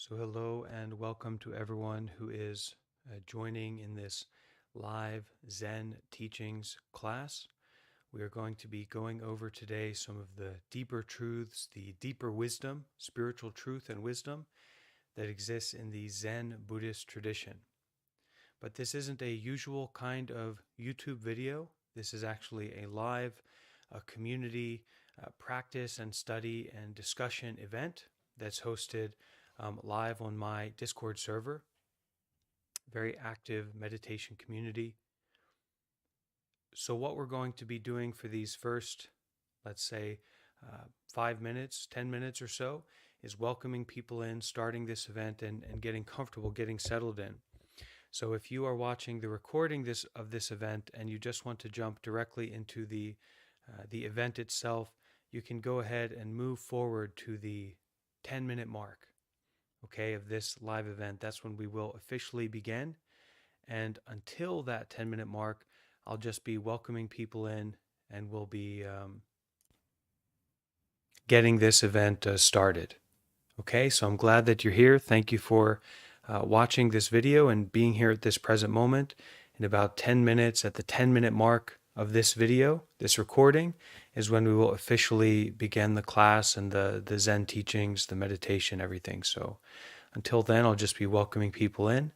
So hello and welcome to everyone who is joining in this live Zen teachings class. We are going to be going over today some of the deeper truths, the deeper wisdom, spiritual truth and wisdom that exists in the Zen Buddhist tradition. But this isn't a usual kind of YouTube video. This is actually a live community practice and study and discussion event that's hosted live on my Discord server. Very active meditation community. So what we're going to be doing for these first, let's say, 5 minutes, 10 minutes or so, is welcoming people in, starting this event and getting comfortable, getting settled in. So if you are watching the recording of this event and you just want to jump directly into the event itself, you can go ahead and move forward to the 10-minute mark, okay, of this live event. That's when we will officially begin. And until that 10-minute mark, I'll just be welcoming people in and we'll be getting this event started. Okay, so I'm glad that you're here. Thank you for watching this video and being here at this present moment. In about 10 minutes, at the 10-minute mark of this video, this recording, is when we will officially begin the class and the Zen teachings, the meditation, everything. So until then, I'll just be welcoming people in.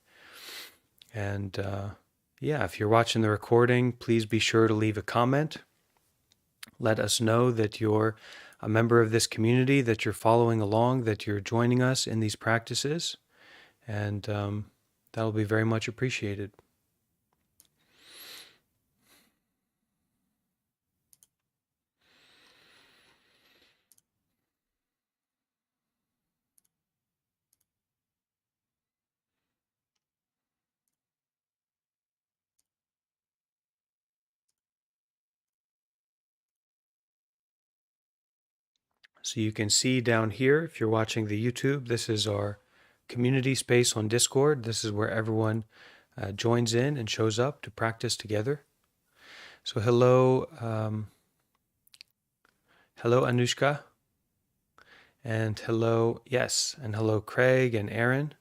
And yeah, if you're watching the recording, please be sure to leave a comment. Let us know that you're a member of this community, that you're following along, that you're joining us in these practices. And that'll be very much appreciated. So you can see down here, if you're watching the YouTube, this is our community space on Discord. This is where everyone joins in and shows up to practice together. So hello, hello Anushka, and hello, yes, and hello Craig and Aaron.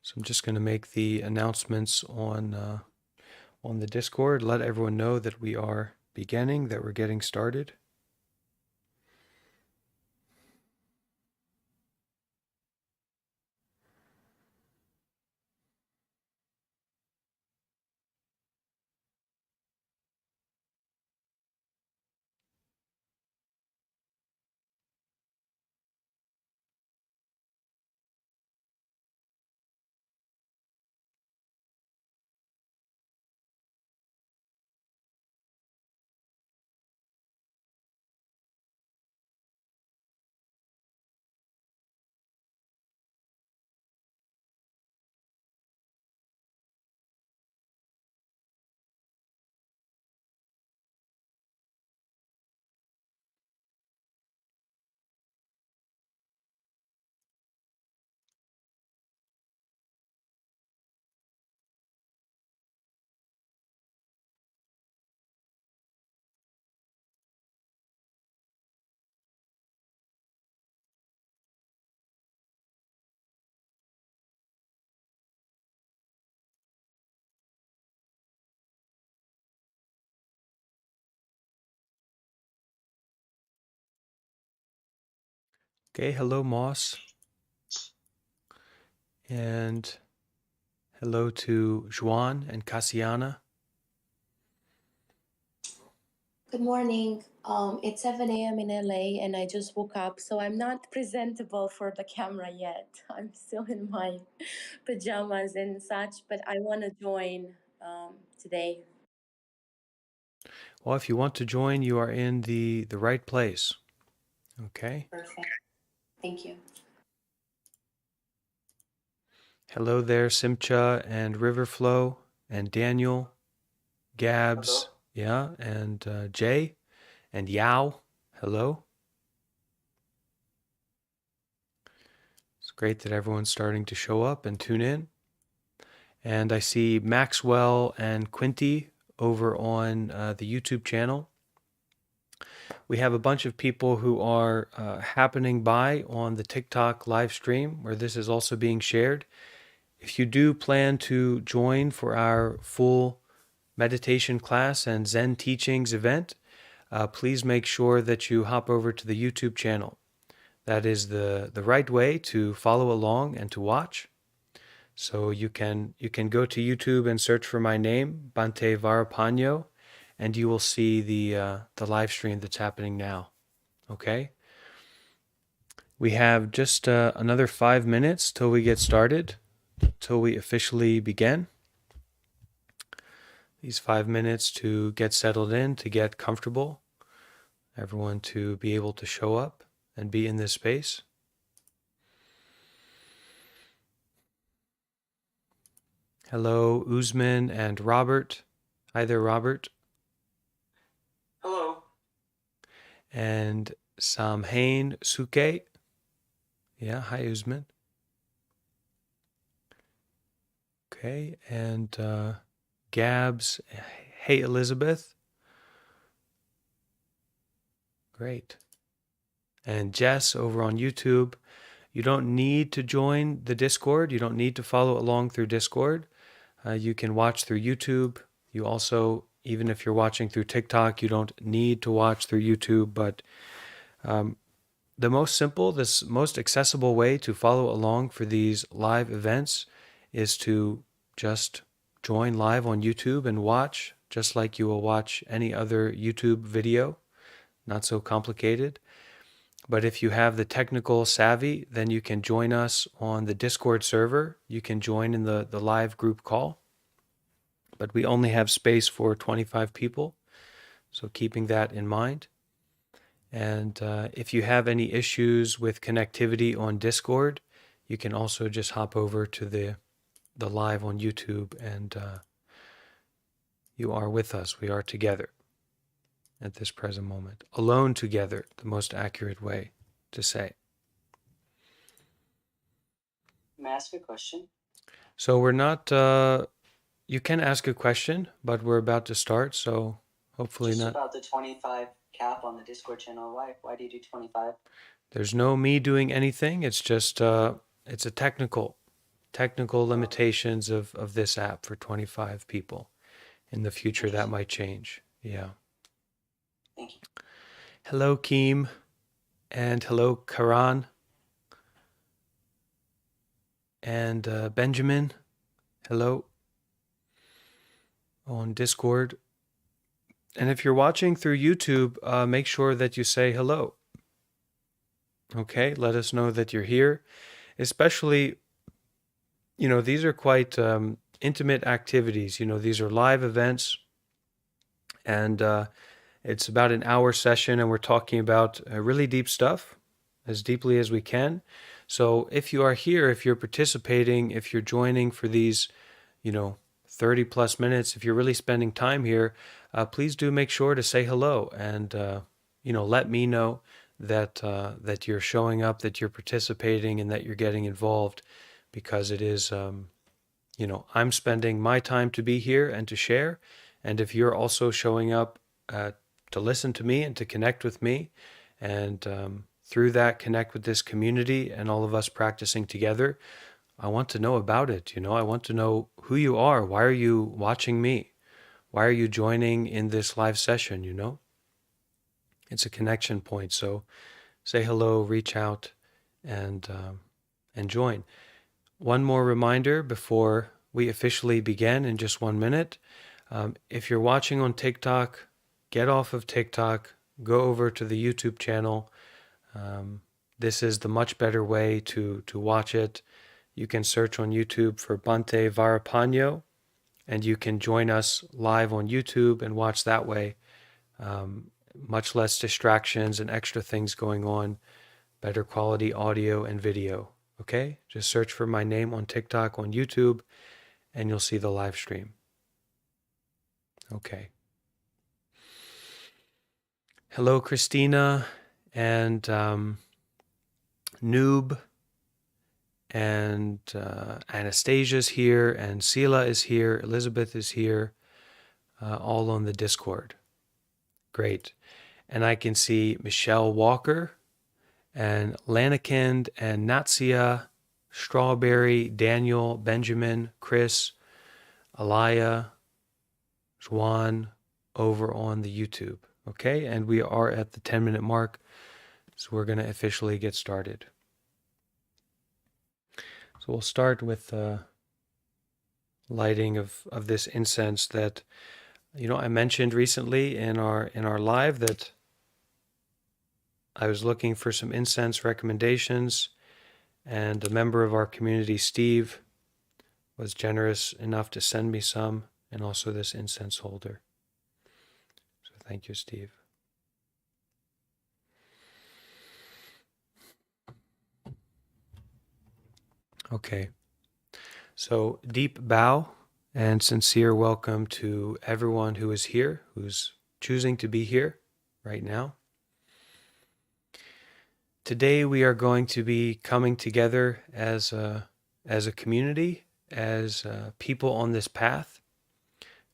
So I'm just going to make the announcements on the Discord, let everyone know that we are beginning, that we're getting started. Okay, hello Moss. And hello to Juan and Cassiana. Good morning. It's 7 a.m. in LA and I just woke up, so I'm not presentable for the camera yet. I'm still in my pajamas and such, but I want to join today. Well, if you want to join, you are in the right place. Okay. Perfect. Thank you. Hello there, Simcha and Riverflow and Daniel, Gabs, yeah, and Jay and Yao. Hello. It's great that everyone's starting to show up and tune in. And I see Maxwell and Quinty over on the YouTube channel. We have a bunch of people who are happening by on the TikTok live stream where this is also being shared. If you do plan to join for our full meditation class and Zen teachings event, please make sure that you hop over to the YouTube channel. That is the right way to follow along and to watch. So you can go to YouTube and search for my name, Bhante Varapanyo, and you will see the live stream that's happening now. Okay? We have just another 5 minutes till we get started, till we officially begin. These 5 minutes to get settled in, to get comfortable, everyone to be able to show up and be in this space. Hello, Usman and Robert. Hi there, Robert. Hello. And Samhain Suke. Yeah, hi, Usman. Okay, and Gabs. Hey, Elizabeth. Great. And Jess over on YouTube. You don't need to join the Discord. You don't need to follow along through Discord. You can watch through YouTube. You also, even if you're watching through TikTok, you don't need to watch through YouTube. But the most simple, this most accessible way to follow along for these live events is to just join live on YouTube and watch, just like you will watch any other YouTube video. Not so complicated. But if you have the technical savvy, then you can join us on the Discord server. You can join in the live group call. But we only have space for 25 people, so keeping that in mind. And if you have any issues with connectivity on Discord, you can also just hop over to the live on YouTube, and you are with us. We are together at this present moment. Alone together, the most accurate way to say. May I ask a question? So we're not, you can ask a question, but we're about to start, so hopefully Just not. about the 25 cap on the Discord channel. Why do you do 25? There's no me doing anything. It's just, it's a technical limitations of this app for 25 people. In the future, that might change. Yeah. Thank you. Hello, Keem, and hello, Karan, and Benjamin. Hello on Discord. And if you're watching through YouTube, make sure that you say hello. Okay, let us know that you're here. Especially, you know, these are quite intimate activities. You know, these are live events, and it's about an hour session, and we're talking about really deep stuff, as deeply as we can. So if you are here, if you're participating, if you're joining for these, 30 plus minutes, if you're really spending time here, please do make sure to say hello and, let me know that that you're showing up, that you're participating, and that you're getting involved, because it is, I'm spending my time to be here and to share. And if you're also showing up to listen to me and to connect with me, and through that connect with this community and all of us practicing together, I want to know about it. I want to know who you are. Why are you watching me? Why are you joining in this live session? It's a connection point. So say hello, reach out, and join. One more reminder before we officially begin in just 1 minute. If you're watching on TikTok, get off of TikTok, go over to the YouTube channel. This is the much better way to watch it. You can search on YouTube for Bhante Varapanyo, and you can join us live on YouTube and watch that way. Much less distractions and extra things going on, better quality audio and video. Okay? Just search for my name on TikTok, on YouTube, and you'll see the live stream. Okay. Hello, Christina, and Noob, and Anastasia's here, and Sela is here, Elizabeth is here. all on the Discord. Great. And I can see Michelle Walker and Lanikind and Natsia, Strawberry, Daniel, Benjamin, Chris, Alaya, Juan over on the YouTube. Okay, and we are at the 10-minute mark, so we're going to officially get started. So we'll start with the lighting of this incense that, I mentioned recently in our live that I was looking for some incense recommendations, and a member of our community, Steve, was generous enough to send me some, and also this incense holder. So thank you, Steve. Okay. So deep bow and sincere welcome to everyone who is here, who's choosing to be here right now. Today we are going to be coming together as a community, as people on this path,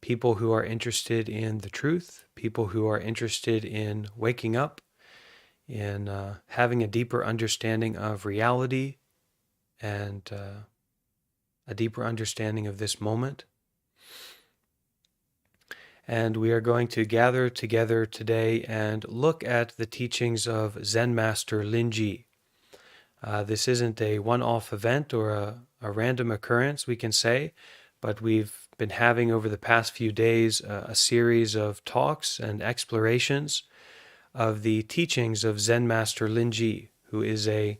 people who are interested in the truth, people who are interested in waking up, in having a deeper understanding of reality and a deeper understanding of this moment. And we are going to gather together today and look at the teachings of Zen Master Linji. This isn't a one-off event or a random occurrence, we can say, but we've been having over the past few days a series of talks and explorations of the teachings of Zen Master Linji, who is a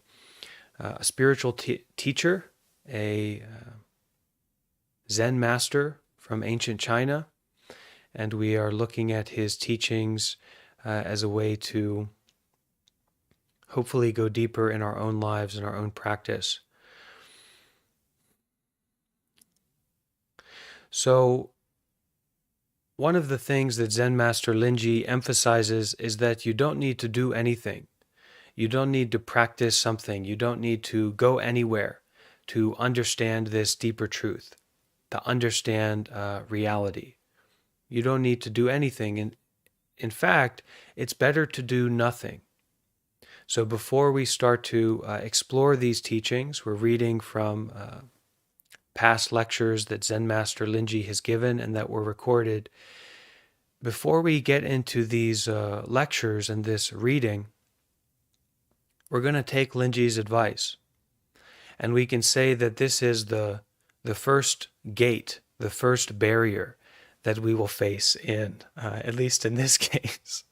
spiritual teacher, a Zen master from ancient China, and we are looking at his teachings as a way to hopefully go deeper in our own lives and our own practice. So, one of the things that Zen Master Linji emphasizes is that you don't need to do anything. You don't need to practice something. You don't need to go anywhere to understand this deeper truth, to understand reality. You don't need to do anything. And in fact, it's better to do nothing. So before we start to explore these teachings, we're reading from past lectures that Zen Master Linji has given and that were recorded. Before we get into these lectures and this reading, we're going to take Linji's advice. And we can say that this is the first gate, the first barrier that we will face in, at least in this case,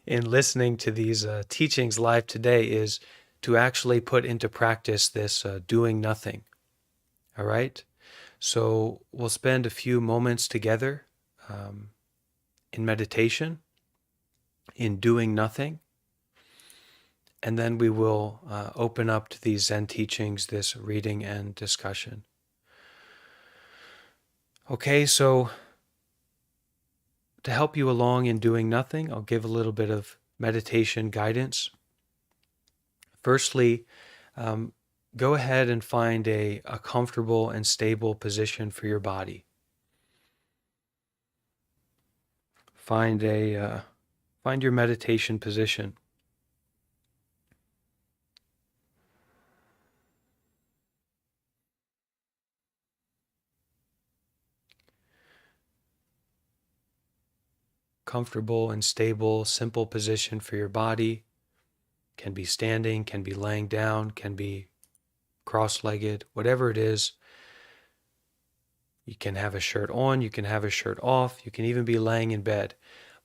in listening to these teachings live today, is to actually put into practice this doing nothing. All right? So we'll spend a few moments together in meditation, in doing nothing, and then we will open up to these Zen teachings, this reading and discussion. Okay, so to help you along in doing nothing, I'll give a little bit of meditation guidance. Firstly, go ahead and find a comfortable and stable position for your body. Find your meditation position. Comfortable and stable, simple position for your body. Can be standing, can be laying down, can be cross-legged, whatever it is. You can have a shirt on, you can have a shirt off, you can even be laying in bed,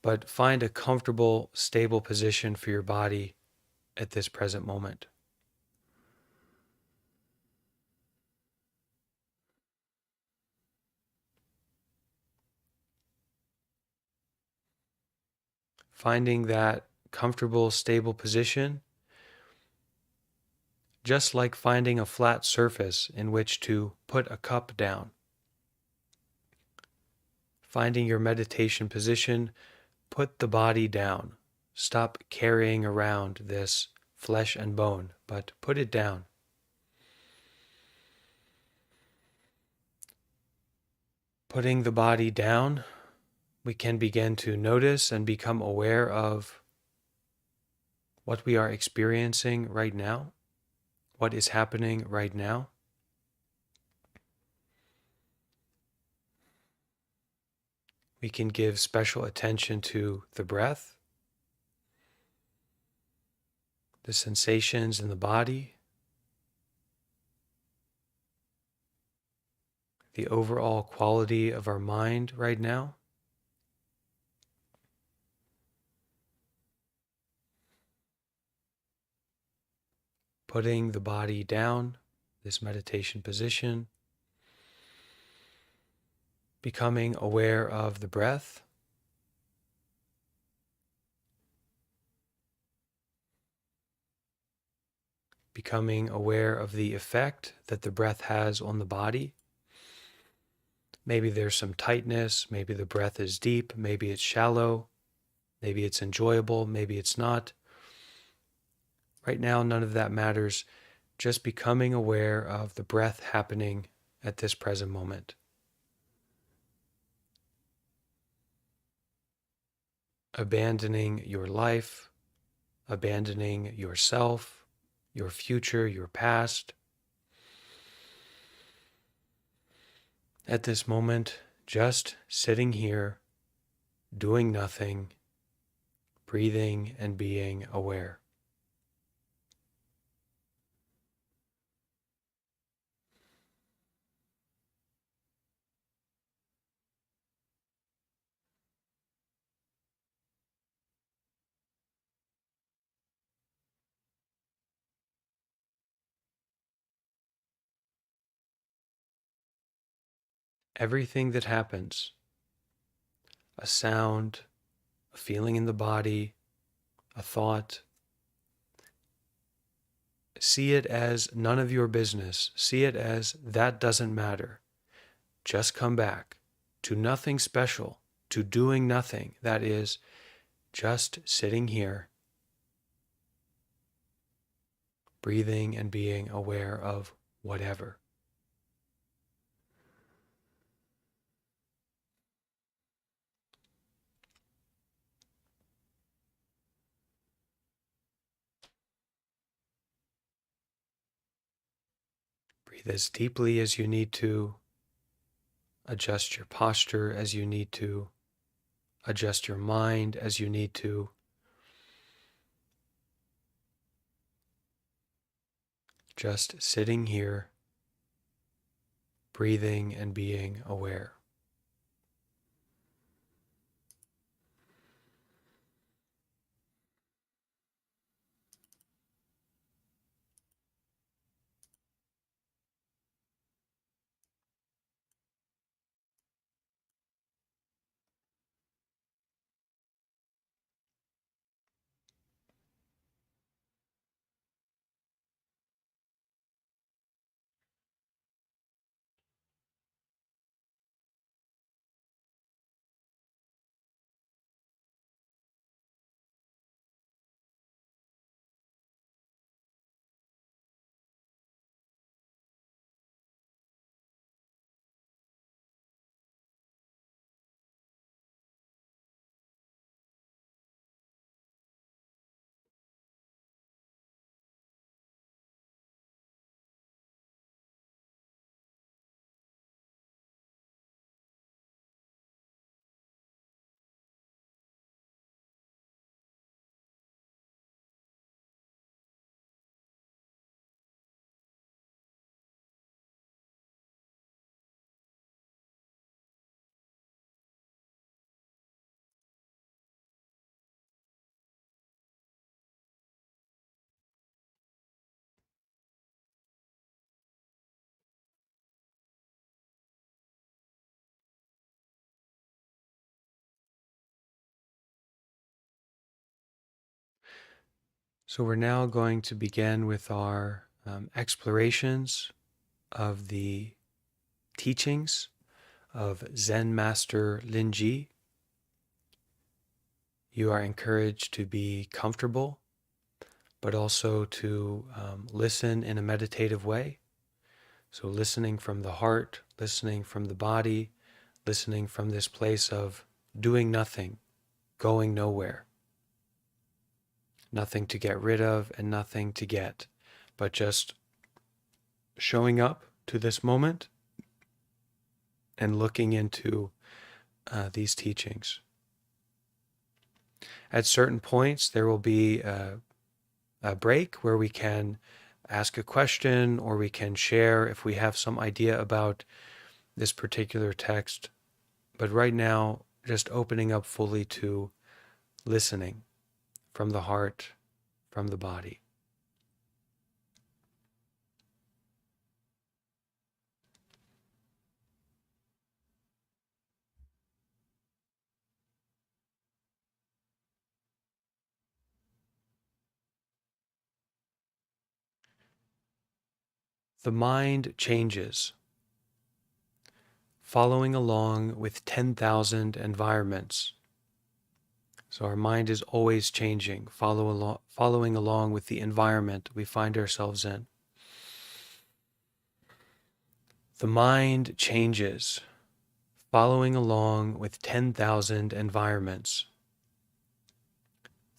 but find a comfortable, stable position for your body at this present moment. Finding that comfortable, stable position, just like finding a flat surface in which to put a cup down. Finding your meditation position, put the body down. Stop carrying around this flesh and bone, but put it down. Putting the body down we can begin to notice and become aware of what we are experiencing right now, what is happening right now. We can give special attention to the breath, the sensations in the body, the overall quality of our mind right now. Putting the body down, this meditation position, becoming aware of the breath, becoming aware of the effect that the breath has on the body. Maybe there's some tightness, maybe the breath is deep, maybe it's shallow, maybe it's enjoyable, maybe it's not. Right now, none of that matters. Just becoming aware of the breath happening at this present moment. Abandoning your life, abandoning yourself, your future, your past. At this moment, just sitting here, doing nothing, breathing and being aware. Everything that happens, a sound, a feeling in the body, a thought, see it as none of your business. See it as that doesn't matter. Just come back to nothing special, to doing nothing. That is just sitting here, breathing and being aware of whatever. Breathe as deeply as you need to. Adjust your posture as you need to. Adjust your mind as you need to. Just sitting here, breathing and being aware. So we're now going to begin with our explorations of the teachings of Zen Master Linji. You are encouraged to be comfortable, but also to listen in a meditative way. So listening from the heart, listening from the body, listening from this place of doing nothing, going nowhere. Nothing to get rid of and nothing to get, but just showing up to this moment and looking into these teachings. At certain points, there will be a break where we can ask a question or we can share if we have some idea about this particular text. But right now, just opening up fully to listening from the heart, from the body. The mind changes, following along with 10,000 environments. So our mind is always changing, following along with the environment we find ourselves in. The mind changes, following along with 10,000 environments.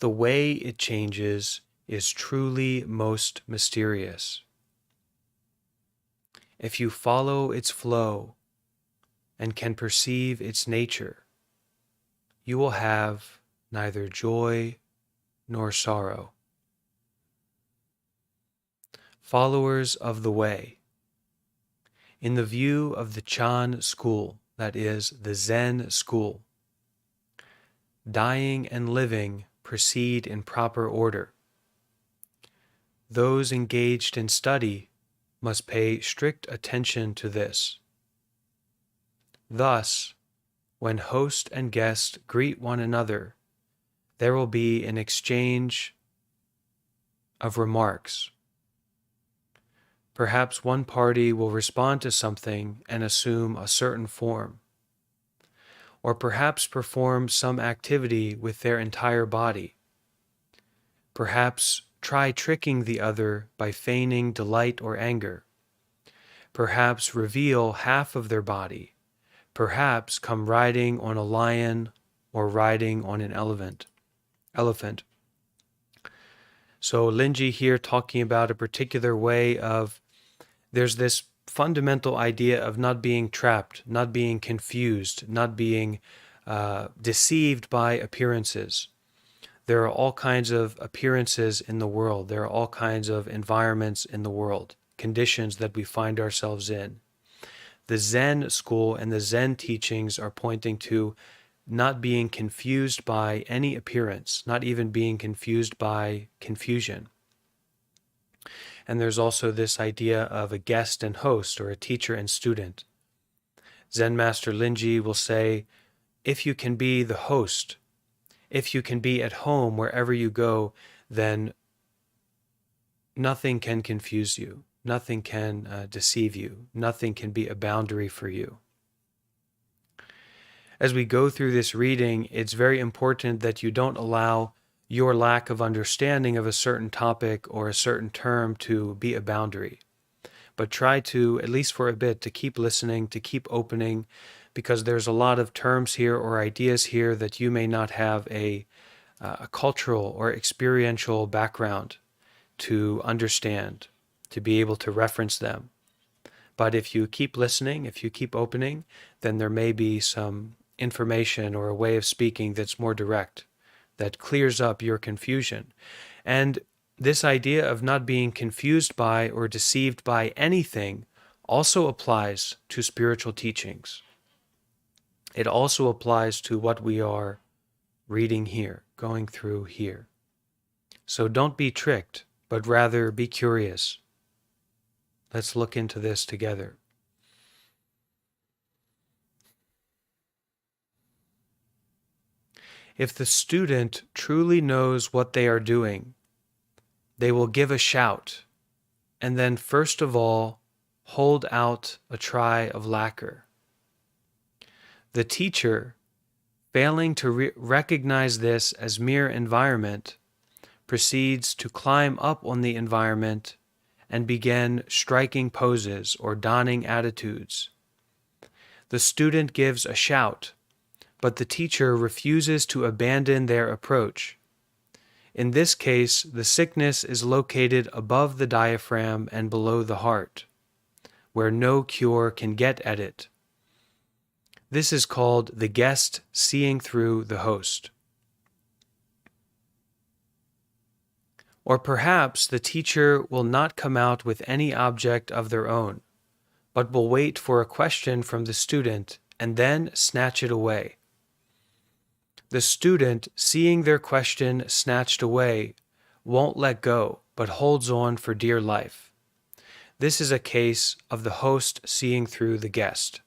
The way it changes is truly most mysterious. If you follow its flow and can perceive its nature, you will have neither joy nor sorrow. Followers of the way, in the view of the Chan school, that is, the Zen school, dying and living proceed in proper order. Those engaged in study must pay strict attention to this. Thus, when host and guest greet one another, there will be an exchange of remarks. Perhaps one party will respond to something and assume a certain form, or perhaps perform some activity with their entire body. Perhaps try tricking the other by feigning delight or anger. Perhaps reveal half of their body. Perhaps come riding on a lion or riding on an elephant. So Linji here talking about a particular way of, there's this fundamental idea of not being trapped, not being confused, not being deceived by appearances. There are all kinds of appearances in the world. There are all kinds of environments in the world, conditions that we find ourselves in. The Zen school and the Zen teachings are pointing to not being confused by any appearance, not even being confused by confusion. And there's also this idea of a guest and host, or a teacher and student. Zen Master Linji will say, if you can be the host, if you can be at home wherever you go, then nothing can confuse you. Nothing can deceive you. Nothing can be a boundary for you. As we go through this reading, it's very important that you don't allow your lack of understanding of a certain topic or a certain term to be a boundary. But try to, at least for a bit, to keep listening, to keep opening, because there's a lot of terms here or ideas here that you may not have a cultural or experiential background to understand, to be able to reference them. But if you keep listening, if you keep opening, then there may be some information or a way of speaking that's more direct, that clears up your confusion. And this idea of not being confused by or deceived by anything also applies to spiritual teachings. It also applies to what we are reading here, going through here. So don't be tricked, but rather be curious. Let's look into this together. If the student truly knows what they are doing, they will give a shout, and then first of all, hold out a tray of lacquer. The teacher, failing to recognize this as mere environment, proceeds to climb up on the environment and begin striking poses or donning attitudes. The student gives a shout, but the teacher refuses to abandon their approach. In this case, the sickness is located above the diaphragm and below the heart, where no cure can get at it. This is called the guest seeing through the host. Or perhaps the teacher will not come out with any object of their own, but will wait for a question from the student and then snatch it away. The student, seeing their question snatched away, won't let go, but holds on for dear life. This is a case of the host seeing through the guest.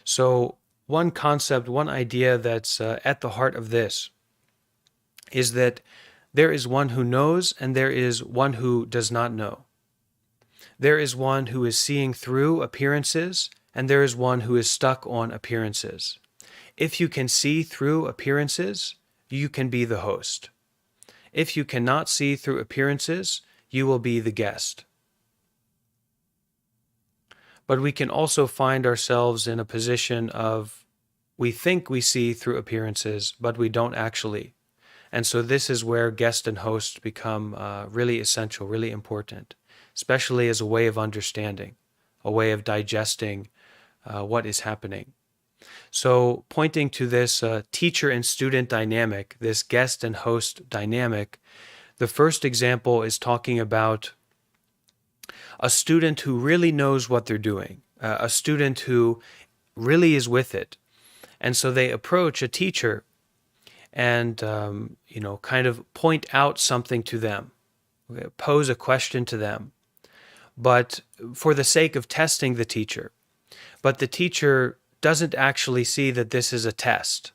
So one concept, one idea that's at the heart of this is that there is one who knows and there is one who does not know. There is one who is seeing through appearances and there is one who is stuck on appearances. If you can see through appearances, you can be the host. If you cannot see through appearances, you will be the guest. But we can also find ourselves in a position of we think we see through appearances, but we don't actually. And so this is where guest and host become really essential, really important, especially as a way of understanding, a way of digesting what is happening. So pointing to this teacher and student dynamic, this guest and host dynamic, the first example is talking about a student who really knows what they're doing, a student who really is with it. And so they approach a teacher and, kind of point out something to them, pose a question to them, but for the sake of testing the teacher. But the teacher doesn't actually see that this is a test,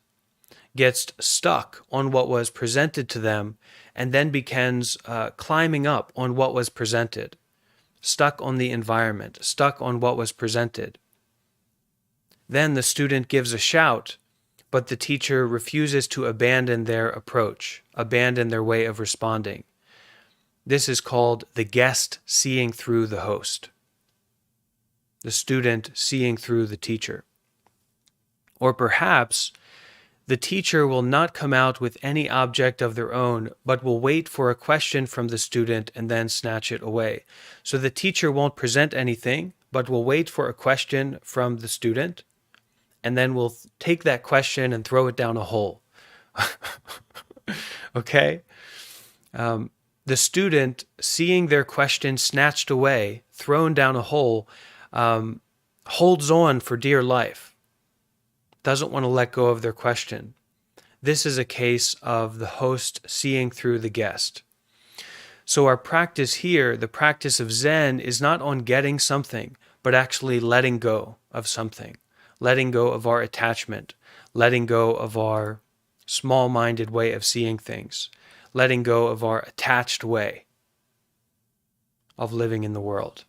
gets stuck on what was presented to them, and then begins climbing up on what was presented, stuck on the environment, stuck on what was presented. Then the student gives a shout, but the teacher refuses to abandon their approach, abandon their way of responding. This is called the guest seeing through the host, the student seeing through the teacher. Or perhaps the teacher will not come out with any object of their own, but will wait for a question from the student and then snatch it away. So the teacher won't present anything, but will wait for a question from the student, and then will take that question and throw it down a hole. Okay? The student, seeing their question snatched away, thrown down a hole, holds on for dear life, doesn't want to let go of their question. This is a case of the host seeing through the guest. So our practice here, the practice of Zen, is not on getting something, but actually letting go of something, letting go of our attachment, letting go of our small-minded way of seeing things, letting go of our attached way of living in the world.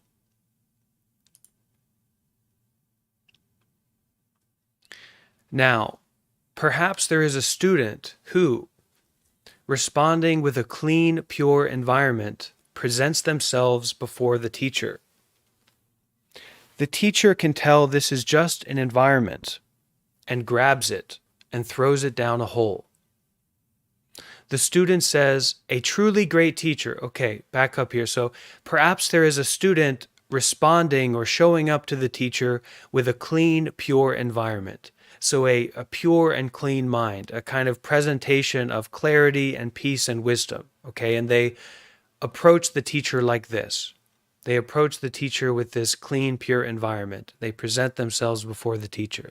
Now, perhaps there is a student who, responding with a clean, pure environment, presents themselves before the teacher. The teacher can tell this is just an environment and grabs it and throws it down a hole. The student says, a truly great teacher. Okay, back up here. So perhaps there is a student responding or showing up to the teacher with a clean, pure environment. So a pure and clean mind, a kind of presentation of clarity and peace and wisdom, okay? And they approach the teacher like this. They approach the teacher with this clean, pure environment. They present themselves before the teacher.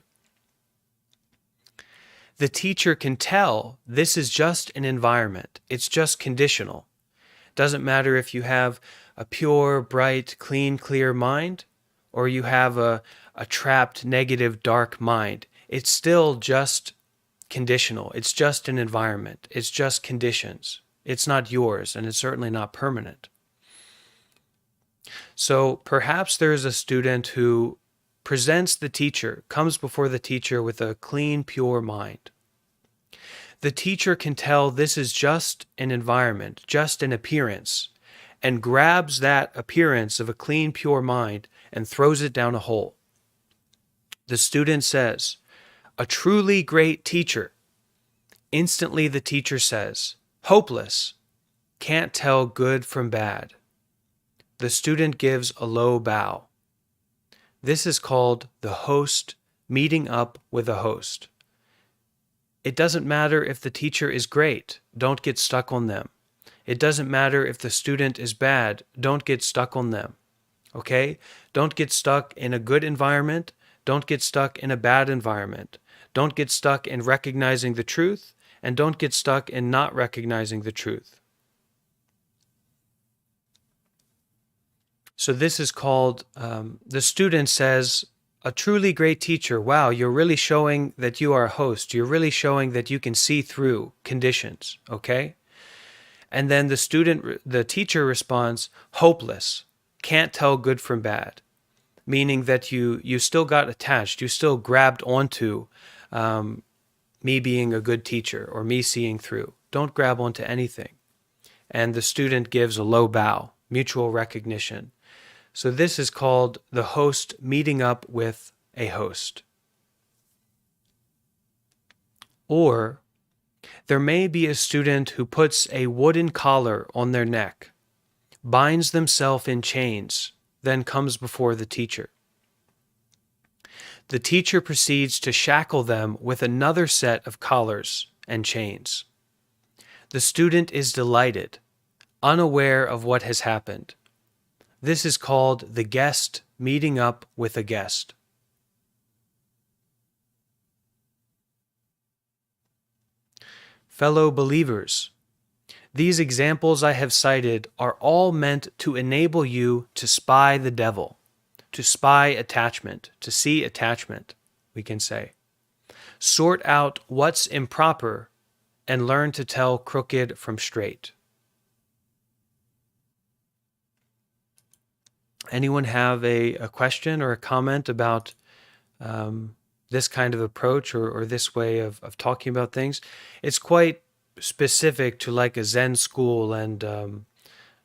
The teacher can tell this is just an environment. It's just conditional. Doesn't matter if you have a pure, bright, clean, clear mind, or you have a trapped, negative, dark mind. It's still just conditional. It's just an environment. It's just conditions. It's not yours, and it's certainly not permanent. So perhaps there is a student who presents the teacher, comes before the teacher with a clean, pure mind. The teacher can tell this is just an environment, just an appearance, and grabs that appearance of a clean, pure mind and throws it down a hole. The student says, a truly great teacher. Instantly the teacher says, hopeless, can't tell good from bad. The student gives a low bow. This is called the host meeting up with a host. It doesn't matter if the teacher is great, don't get stuck on them. It doesn't matter if the student is bad, don't get stuck on them. Okay? Don't get stuck in a good environment, don't get stuck in a bad environment. Don't get stuck in recognizing the truth, and don't get stuck in not recognizing the truth. So this is called, the student says, a truly great teacher, wow, you're really showing that you are a host. You're really showing that you can see through conditions, okay? And then the teacher responds, hopeless, can't tell good from bad, meaning that you still got attached, you still grabbed onto me being a good teacher or me seeing through. Don't grab onto anything. And the student gives a low bow, mutual recognition. So this is called the host meeting up with a host. Or there may be a student who puts a wooden collar on their neck, binds themselves in chains, then comes before the teacher. The teacher proceeds to shackle them with another set of collars and chains. The student is delighted, unaware of what has happened. This is called the guest meeting up with a guest. Fellow believers, these examples I have cited are all meant to enable you to spy the devil, to spy attachment, to see attachment, we can say. Sort out what's improper and learn to tell crooked from straight. Anyone have a question or a comment about this kind of approach or this way of talking about things? It's quite specific to like a Zen school and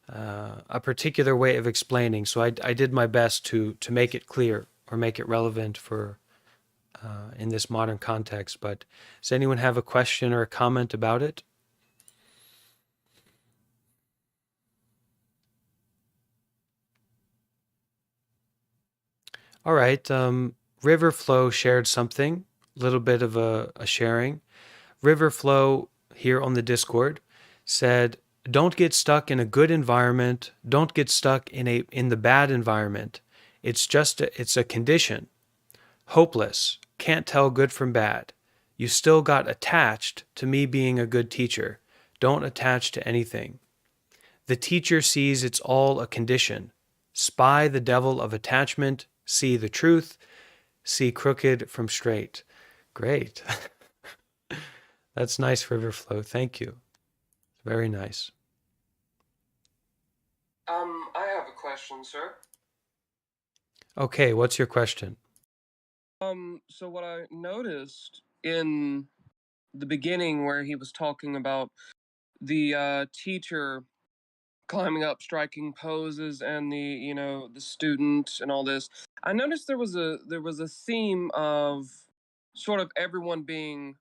a particular way of explaining. So I did my best to make it clear or make it relevant for in this modern context. But does anyone have a question or a comment about it? All right. River Flow shared something, a little bit of a sharing. River Flow here on the Discord said, don't get stuck in a good environment. Don't get stuck in the bad environment. It's a condition. Hopeless. Can't tell good from bad. You still got attached to me being a good teacher. Don't attach to anything. The teacher sees it's all a condition. Spy the devil of attachment. See the truth. See crooked from straight. Great. That's nice, Riverflow. Thank you. Very nice. I have a question, sir. Okay, what's your question? So what I noticed in the beginning where he was talking about the teacher climbing up, striking poses, and the student and all this, I noticed there was a theme of sort of everyone being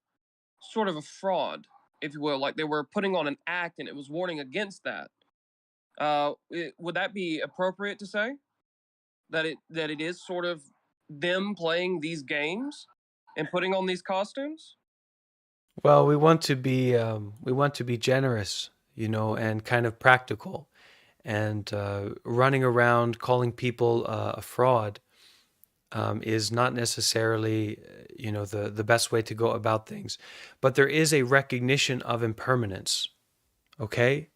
sort of a fraud, if you will, like they were putting on an act, and it was warning against that. Would that be appropriate to say that it is sort of them playing these games and putting on these costumes? Well, we want to be generous, and kind of practical, and running around calling people a fraud is not necessarily, the best way to go about things. But there is a recognition of impermanence. Okay,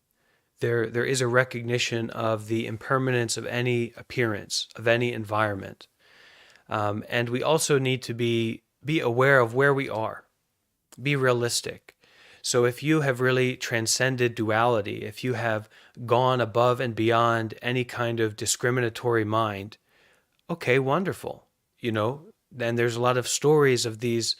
there is a recognition of the impermanence of any appearance, of any environment, and we also need to be aware of where we are. Be realistic. So if you have really transcended duality, if you have gone above and beyond any kind of discriminatory mind, okay, wonderful. Then there's a lot of stories of these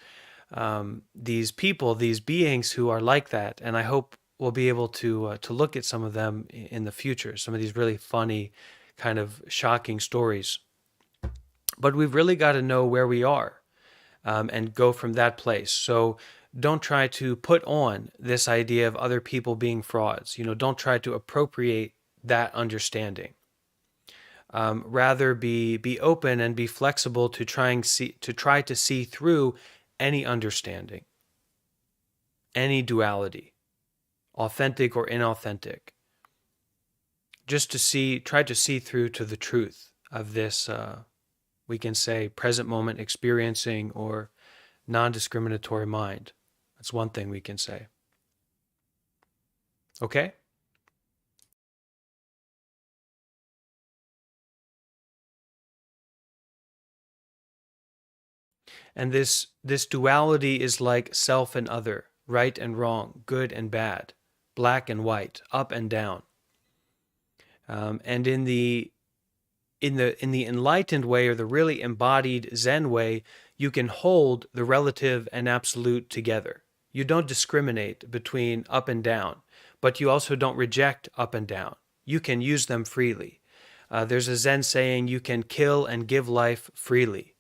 people, these beings who are like that, and I hope we'll be able to look at some of them in the future. Some of these really funny, kind of shocking stories. But we've really got to know where we are. and go from that place. So don't try to put on this idea of other people being frauds. Don't try to appropriate that understanding. Rather be open and be flexible to try to see through any understanding, any duality, authentic or inauthentic. Just try to see through to the truth of this, we can say, present moment experiencing or non-discriminatory mind. That's one thing we can say. Okay? And this duality is like self and other, right and wrong, good and bad, black and white, up and down. And in the enlightened way, or the really embodied Zen way, you can hold the relative and absolute together. You don't discriminate between up and down, but you also don't reject up and down. You can use them freely. There's a Zen saying, you can kill and give life freely.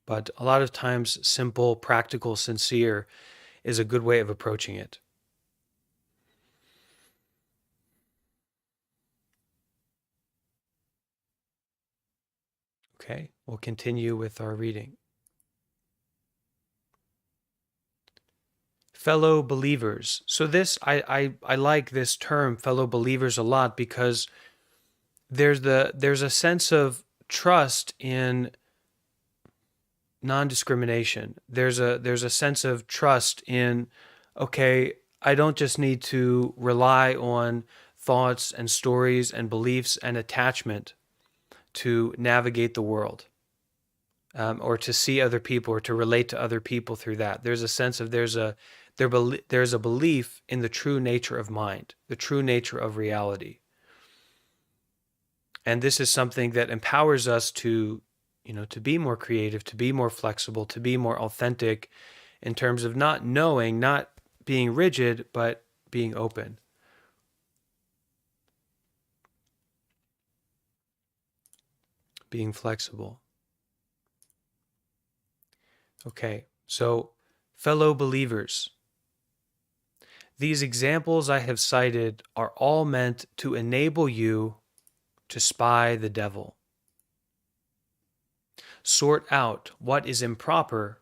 But a lot of times, simple, practical, sincere is a good way of approaching it. Okay, we'll continue with our reading. Fellow believers. So this, I like this term, fellow believers, a lot, because there's a sense of trust in non-discrimination. There's a sense of trust in, okay, I don't just need to rely on thoughts and stories and beliefs and attachment to navigate the world, or to see other people, or to relate to other people through that. There's a sense of there's a belief in the true nature of mind, the true nature of reality. And this is something that empowers us to be more creative, to be more flexible, to be more authentic in terms of not being rigid, but being open. Being flexible. Okay, so fellow believers, these examples I have cited are all meant to enable you to spy the devil, sort out what is improper,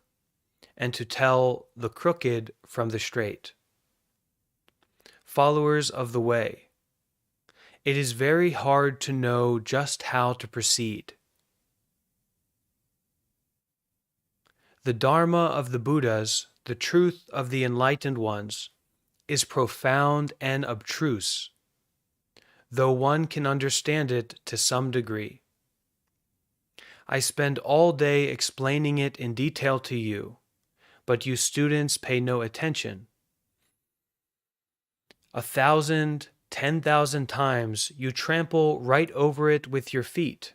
and to tell the crooked from the straight. Followers of the way, it is very hard to know just how to proceed. The Dharma of the Buddhas, the truth of the enlightened ones, is profound and abstruse, though one can understand it to some degree. I spend all day explaining it in detail to you, but you students pay no attention. 1,000, 10,000 times you trample right over it with your feet,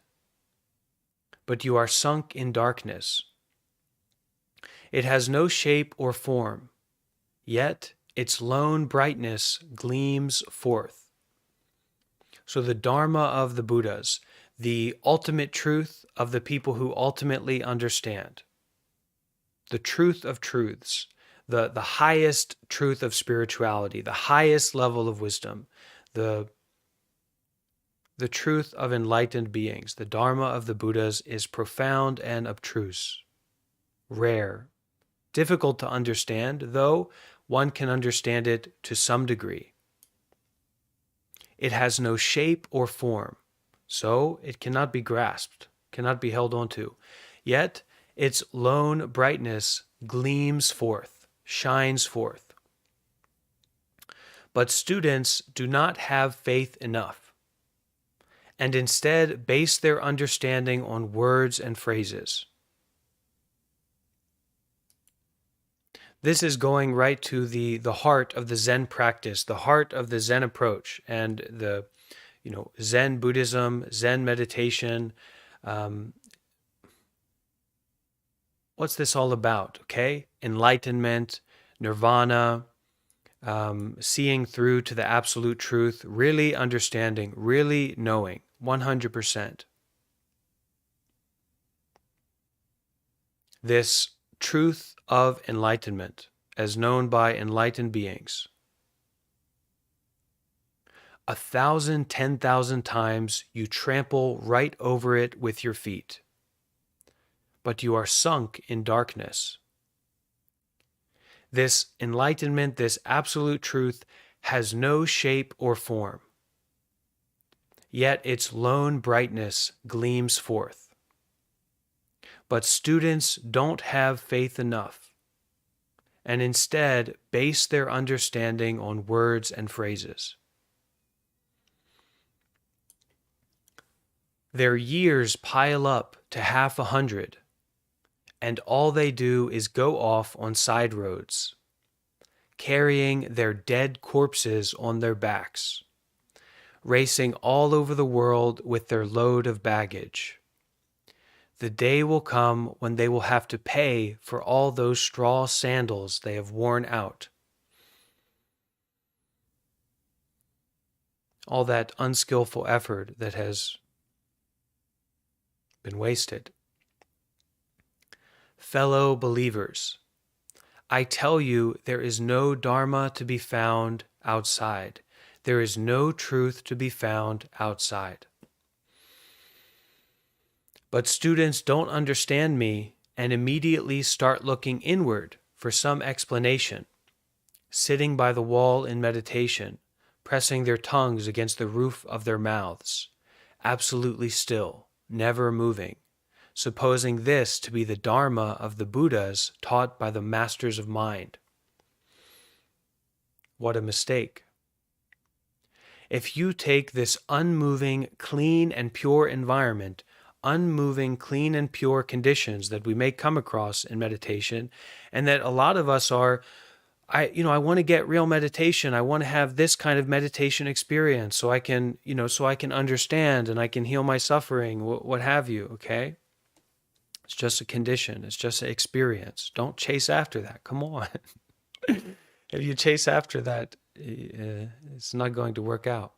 but you are sunk in darkness. It has no shape or form, yet its lone brightness gleams forth. So the Dharma of the Buddhas, the ultimate truth of the people who ultimately understand, the truth of truths, the highest truth of spirituality, the highest level of wisdom, the truth of enlightened beings, the Dharma of the Buddhas is profound and abstruse, rare, difficult to understand, though one can understand it to some degree. It has no shape or form, so it cannot be grasped, cannot be held onto. Yet its lone brightness gleams forth, shines forth. But students do not have faith enough, and instead base their understanding on words and phrases. This is going right to the heart of the Zen practice, the heart of the Zen approach, and the Zen Buddhism, Zen meditation. What's this all about? Okay, enlightenment, nirvana, seeing through to the absolute truth, really understanding, really knowing 100%. This truth of enlightenment, as known by enlightened beings, 1,000, 10,000 times you trample right over it with your feet, but you are sunk in darkness. This enlightenment, this absolute truth, has no shape or form, yet its lone brightness gleams forth. But students don't have faith enough, and instead base their understanding on words and phrases. Their years pile up to 50, and all they do is go off on side roads, carrying their dead corpses on their backs, racing all over the world with their load of baggage. The day will come when they will have to pay for all those straw sandals they have worn out. All that unskillful effort that has been wasted. Fellow believers, I tell you, there is no Dharma to be found outside. There is no truth to be found outside. But students don't understand me and immediately start looking inward for some explanation, sitting by the wall in meditation, pressing their tongues against the roof of their mouths, absolutely still, never moving, supposing this to be the Dharma of the Buddhas taught by the masters of mind. What a mistake. If you take this unmoving, clean, and pure environment, unmoving, clean, and pure conditions that we may come across in meditation, and that a lot of us are, I want to get real meditation. I want to have this kind of meditation experience so I can, so I can understand and I can heal my suffering, what have you, okay? It's just a condition. It's just an experience. Don't chase after that. Come on. If you chase after that, it's not going to work out.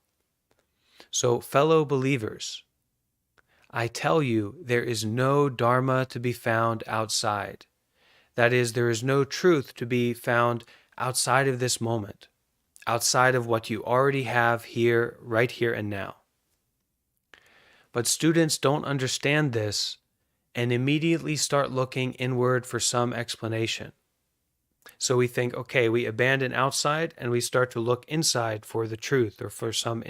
So, fellow believers, I tell you, there is no Dharma to be found outside. That is, there is no truth to be found outside of this moment, outside of what you already have here, right here and now. But students don't understand this and immediately start looking inward for some explanation. So we think, okay, we abandon outside and we start to look inside for the truth or for some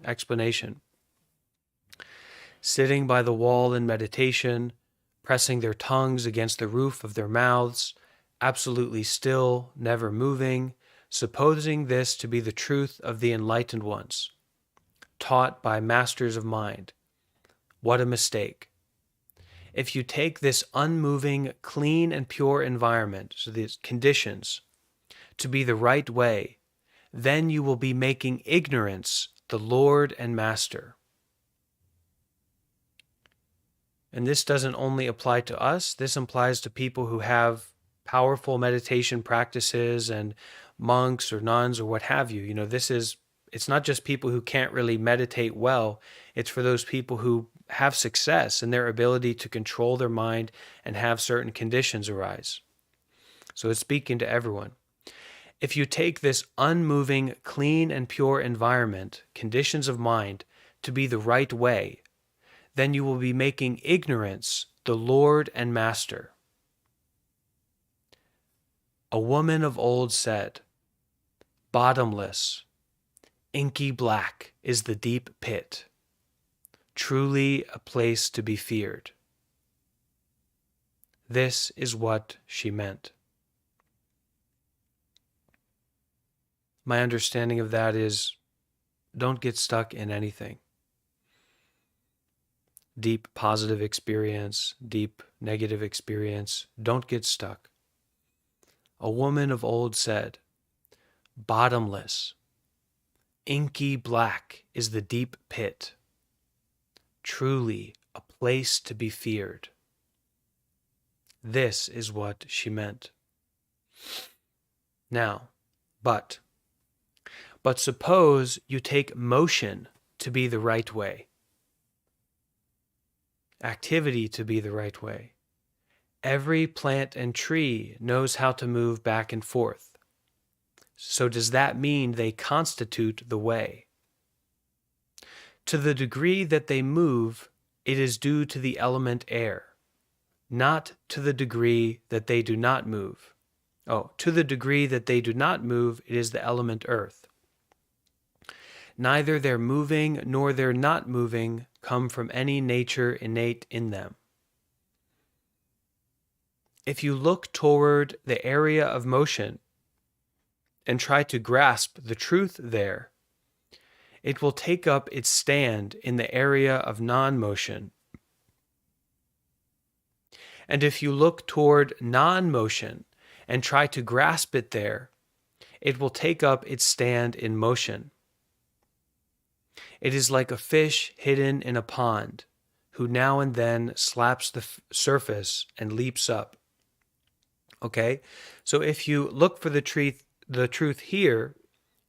explanation. Sitting by the wall in meditation, pressing their tongues against the roof of their mouths, absolutely still, never moving, supposing this to be the truth of the enlightened ones, taught by masters of mind. What a mistake. If you take this unmoving, clean, and pure environment, so these conditions, to be the right way, then you will be making ignorance the Lord and Master. And this doesn't only apply to us, this applies to people who have powerful meditation practices and monks or nuns or what have you. It's not just people who can't really meditate well, it's for those people who have success in their ability to control their mind and have certain conditions arise. So it's speaking to everyone. If you take this unmoving, clean, and pure environment, conditions of mind, to be the right way, then you will be making ignorance the Lord and Master. A woman of old said, "Bottomless, inky black is the deep pit, truly a place to be feared." This is what she meant. My understanding of that is, don't get stuck in anything. Deep positive experience, deep negative experience, don't get stuck. A woman of old said, "Bottomless, inky black is the deep pit, truly a place to be feared." This is what she meant. Now, But suppose you take motion to be the right way, activity to be the right way. Every plant and tree knows how to move back and forth. So does that mean they constitute the way? To the degree that they move, it is due to the element air, not to the degree that they do not move. To the degree that they do not move, it is the element earth. Neither their moving nor their not moving come from any nature innate in them. If you look toward the area of motion and try to grasp the truth there, it will take up its stand in the area of non-motion. And if you look toward non-motion and try to grasp it there, it will take up its stand in motion. It is like a fish hidden in a pond, who now and then slaps the surface and leaps up. Okay, so if you look for the truth here,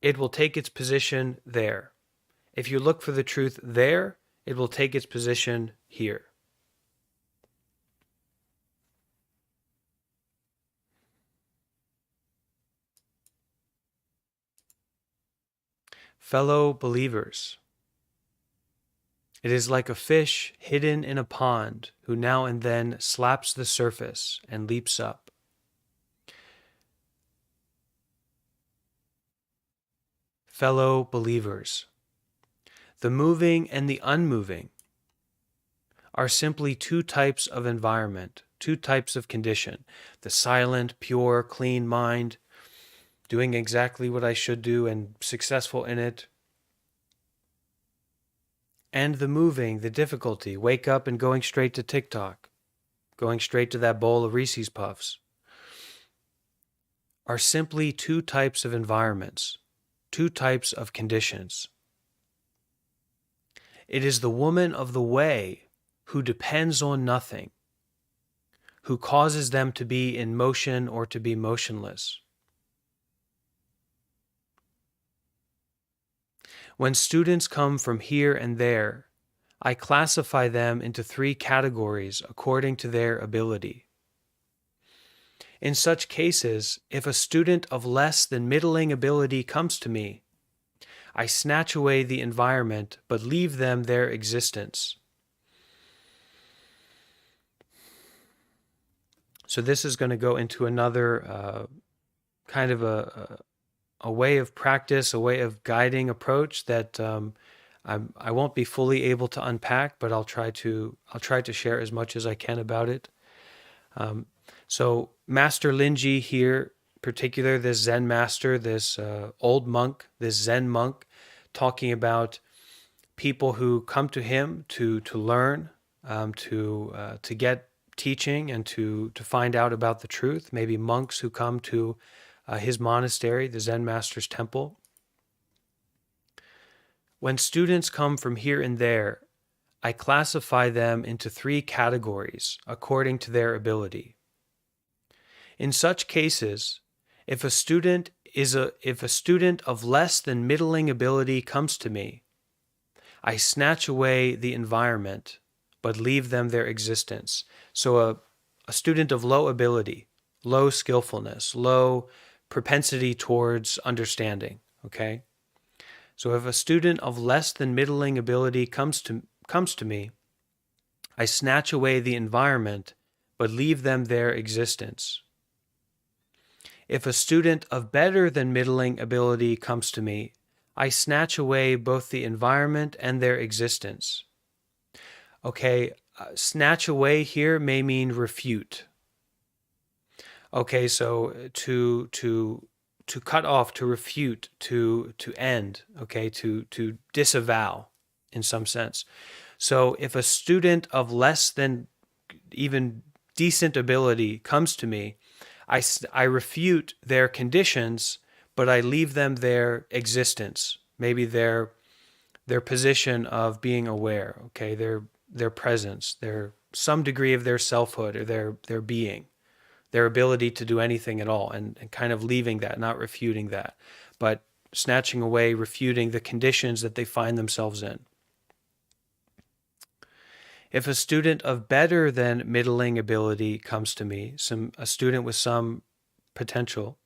it will take its position there. If you look for the truth there, it will take its position here. Fellow believers, it is like a fish hidden in a pond who now and then slaps the surface and leaps up. Fellow believers, the moving and the unmoving are simply two types of environment, two types of condition. The silent, pure, clean mind, doing exactly what I should do and successful in it. And the moving, the difficulty, wake up and going straight to TikTok, going straight to that bowl of Reese's Puffs, are simply two types of environments, two types of conditions. It is the woman of the way who depends on nothing, who causes them to be in motion or to be motionless. When students come from here and there, I classify them into three categories according to their ability. In such cases, if a student of less than middling ability comes to me, I snatch away the environment but leave them their existence. So this is going to go into another kind of a way of practice, a way of guiding approach that I won't be fully able to unpack, but I'll try to share as much as I can about it. So Master Linji here, in particular, this Zen master, this old monk, this Zen monk, talking about people who come to him to learn, to get teaching and to find out about the truth. Maybe monks who come to his monastery, the Zen master's temple. When students come from here and there, I classify them into three categories according to their ability. In such cases, if a student of less than middling ability comes to me, I snatch away the environment but leave them their existence. So a student of low ability, low skillfulness, low propensity towards understanding, okay? So if a student of less than middling ability comes to me, I snatch away the environment but leave them their existence. If a student of better than middling ability comes to me, I snatch away both the environment and their existence. Okay, snatch away here may mean refute. Okay, so to cut off, to refute, to end, okay, to disavow in some sense. So if a student of less than even decent ability comes to me, I refute their conditions, but I leave them their existence, maybe their position of being aware, okay, their presence, some degree of their selfhood or their being, their ability to do anything at all, and kind of leaving that, not refuting that, but snatching away, refuting the conditions that they find themselves in. If a student of better than middling ability comes to me, a student with some potential,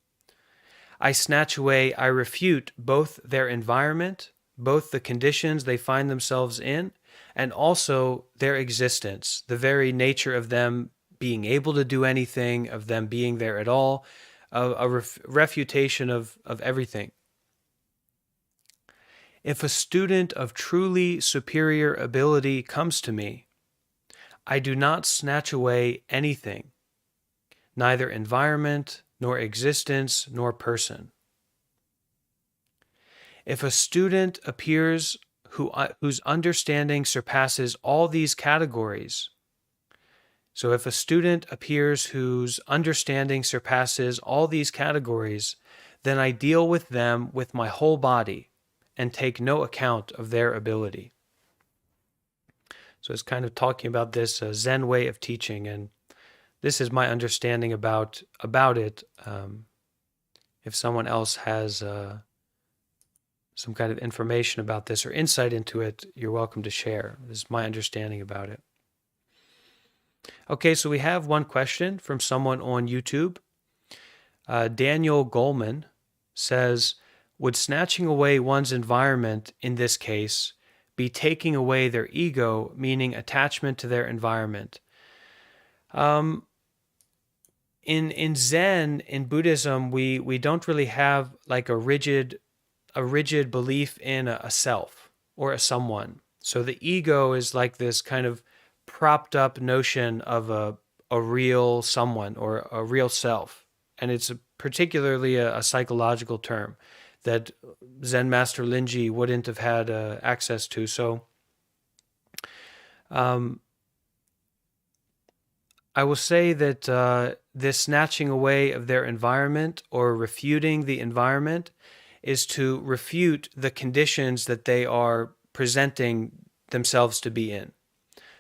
I snatch away, I refute both their environment, both the conditions they find themselves in, and also their existence, the very nature of them being able to do anything, of them being there at all, a refutation of everything. If a student of truly superior ability comes to me, I do not snatch away anything, neither environment, nor existence, nor person. If a student appears whose understanding surpasses all these categories, so if a student appears whose understanding surpasses all these categories, then I deal with them with my whole body and take no account of their ability. So it's kind of talking about this Zen way of teaching, and this is my understanding about it. If someone else has some kind of information about this or insight into it, you're welcome to share. This is my understanding about it. Okay, so we have one question from someone on YouTube. Daniel Goldman says, would snatching away one's environment in this case be taking away their ego, meaning attachment to their environment? In Zen, in Buddhism, we don't really have like a rigid belief in a self or a someone. So the ego is like this kind of propped up notion of a real someone or a real self. And it's particularly a psychological term that Zen Master Linji wouldn't have had access to. So I will say that this snatching away of their environment or refuting the environment is to refute the conditions that they are presenting themselves to be in.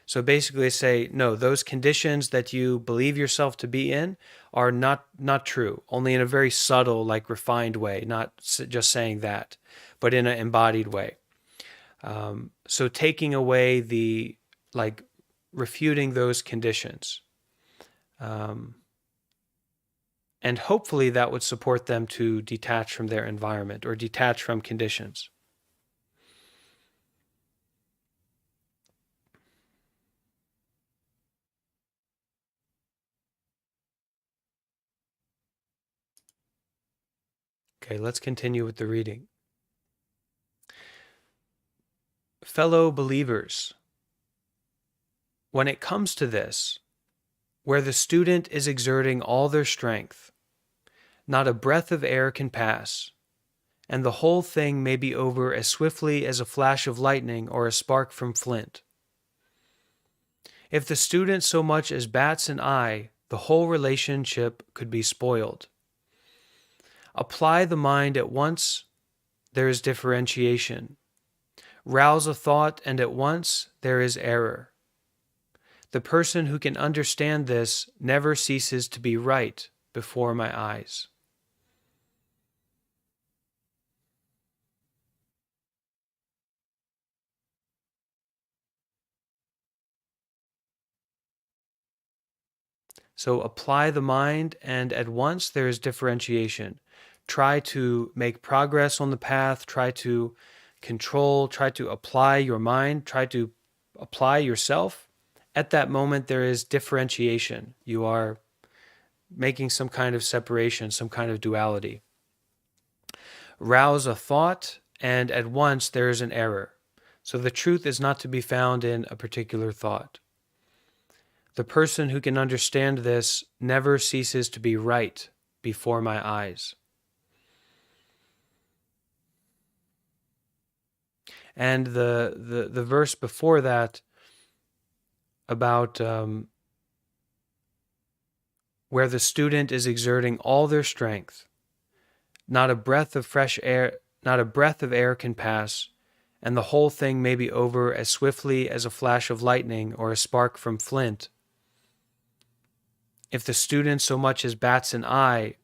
So basically say, no, those conditions that you believe yourself to be in are not true, only in a very subtle, like refined way, not just saying that, but in an embodied way. So taking away the, like, refuting those conditions. And hopefully that would support them to detach from their environment or detach from conditions. Okay, let's continue with the reading. Fellow believers, when it comes to this, where the student is exerting all their strength, not a breath of air can pass, and the whole thing may be over as swiftly as a flash of lightning or a spark from flint. If the student so much as bats an eye, the whole relationship could be spoiled. Apply the mind at once, there is differentiation. Rouse a thought, and at once there is error. The person who can understand this never ceases to be right before my eyes. So apply the mind, and at once there is differentiation. Try to make progress on the path, try to control, try to apply your mind, try to apply yourself. At that moment, there is differentiation. You are making some kind of separation, some kind of duality. Rouse a thought, and at once there is an error. So the truth is not to be found in a particular thought. The person who can understand this never ceases to be right before my eyes. And the verse before that about where the student is exerting all their strength, not a breath of fresh air, not a breath of air can pass, and the whole thing may be over as swiftly as a flash of lightning or a spark from flint. if the student so much as bats an eye,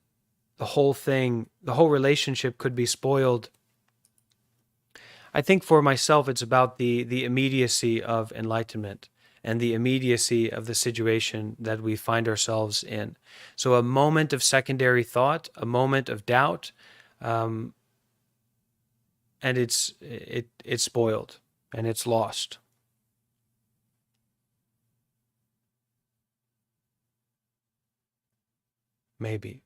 the whole relationship could be spoiled. I think for myself, it's about the immediacy of enlightenment and the immediacy of the situation that we find ourselves in. So a moment of secondary thought, a moment of doubt, and it's spoiled and it's lost. Maybe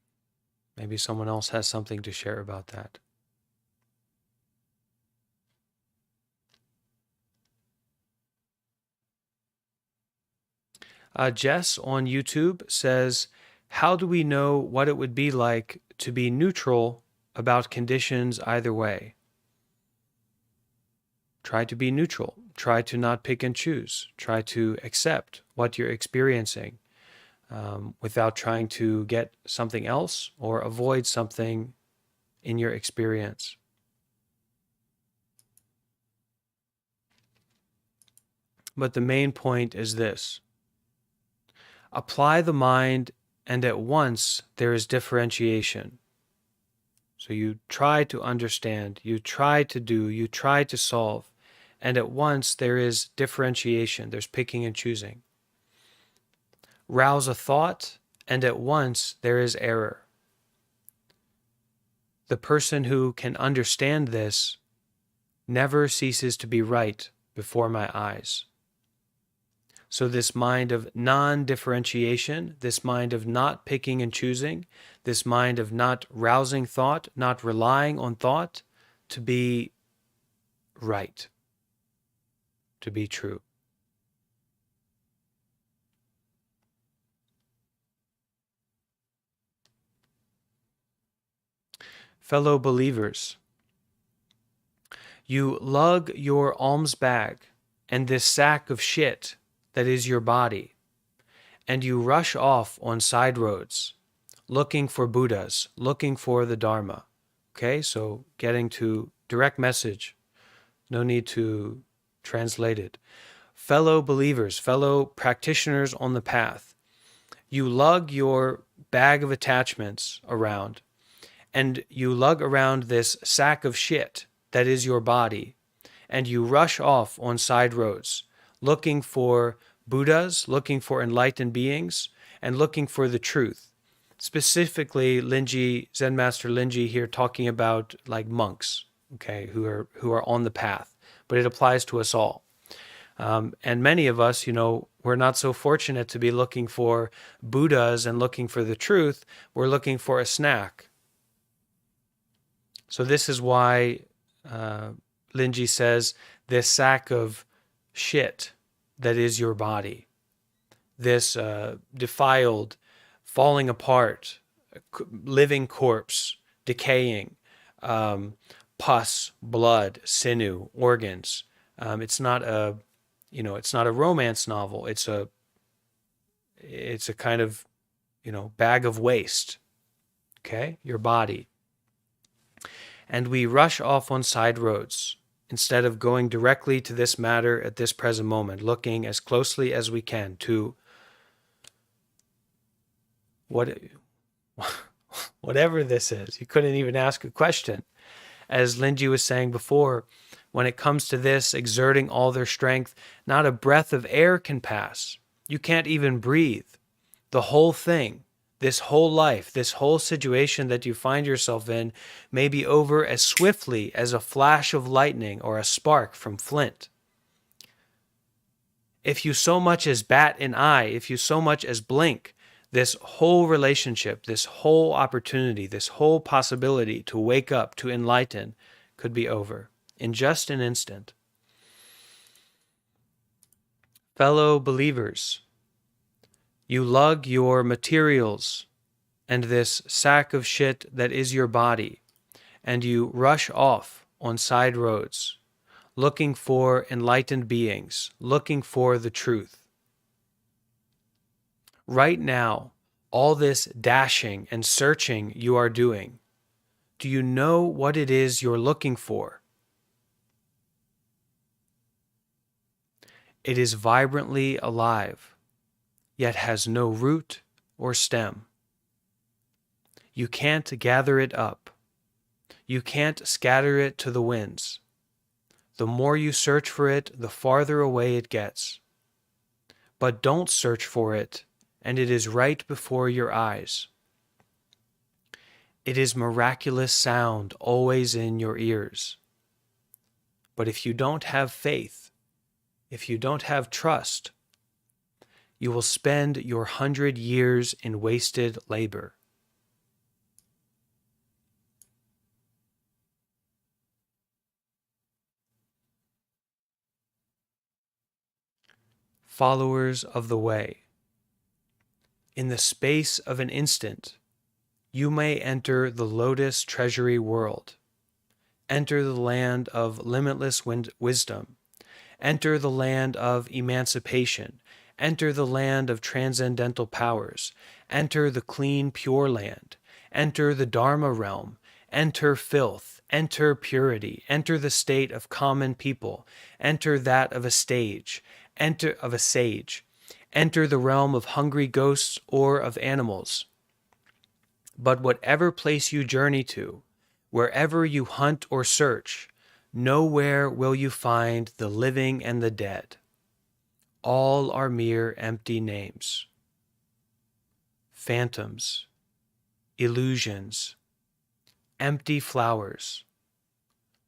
someone else has something to share about that. Jess on YouTube says, how do we know what it would be like to be neutral about conditions either way? Try to be neutral. Try to not pick and choose. Try to accept what you're experiencing without trying to get something else or avoid something in your experience. But the main point is this. Apply the mind, and at once there is differentiation. So you try to understand, you try to do, you try to solve, and at once there is differentiation, there's picking and choosing. Rouse a thought, and at once there is error. The person who can understand this never ceases to be right before my eyes. So this mind of non-differentiation, this mind of not picking and choosing, this mind of not rousing thought, not relying on thought to be right, to be true. Fellow believers, you lug your alms bag and this sack of shit that is your body, and you rush off on side roads, looking for Buddhas, looking for the Dharma. Okay, so getting to direct message, no need to translate it. Fellow believers, fellow practitioners on the path, you lug your bag of attachments around, and you lug around this sack of shit that is your body, and you rush off on side roads, looking for Buddhas, looking for enlightened beings, and looking for the truth. Specifically, Linji, Zen Master Linji here talking about like monks, okay, who are on the path, but it applies to us all. And many of us, we're not so fortunate to be looking for Buddhas and looking for the truth. We're looking for a snack. So this is why Linji says this sack of shit that is your body, this defiled, falling apart, living corpse, decaying, pus, blood, sinew, organs. It's not a romance novel. It's a kind of, bag of waste. Okay, your body. And we rush off on side roads instead of going directly to this matter at this present moment, looking as closely as we can to whatever this is. You couldn't even ask a question. As Linji was saying before, when it comes to this, exerting all their strength, not a breath of air can pass. You can't even breathe. The whole thing, this whole life, this whole situation that you find yourself in may be over as swiftly as a flash of lightning or a spark from flint. If you so much as bat an eye, if you so much as blink, this whole relationship, this whole opportunity, this whole possibility to wake up, to enlighten, could be over in just an instant. Fellow believers, you lug your materials and this sack of shit that is your body, and you rush off on side roads, looking for enlightened beings, looking for the truth. Right now, all this dashing and searching you are doing, do you know what it is you're looking for? It is vibrantly alive, yet has no root, or stem. You can't gather it up. You can't scatter it to the winds. The more you search for it, the farther away it gets. But don't search for it, and it is right before your eyes. It is miraculous sound always in your ears. But if you don't have faith, if you don't have trust, you will spend your 100 years in wasted labor. Followers of the way, in the space of an instant, you may enter the lotus treasury world, enter the land of limitless wisdom, enter the land of emancipation, enter the land of transcendental powers, enter the clean, pure land, enter the Dharma realm, enter filth, enter purity, enter the state of common people, enter that of a sage, enter the realm of hungry ghosts or of animals. But whatever place you journey to, wherever you hunt or search, nowhere will you find the living and the dead. All are mere empty names, phantoms, illusions, empty flowers.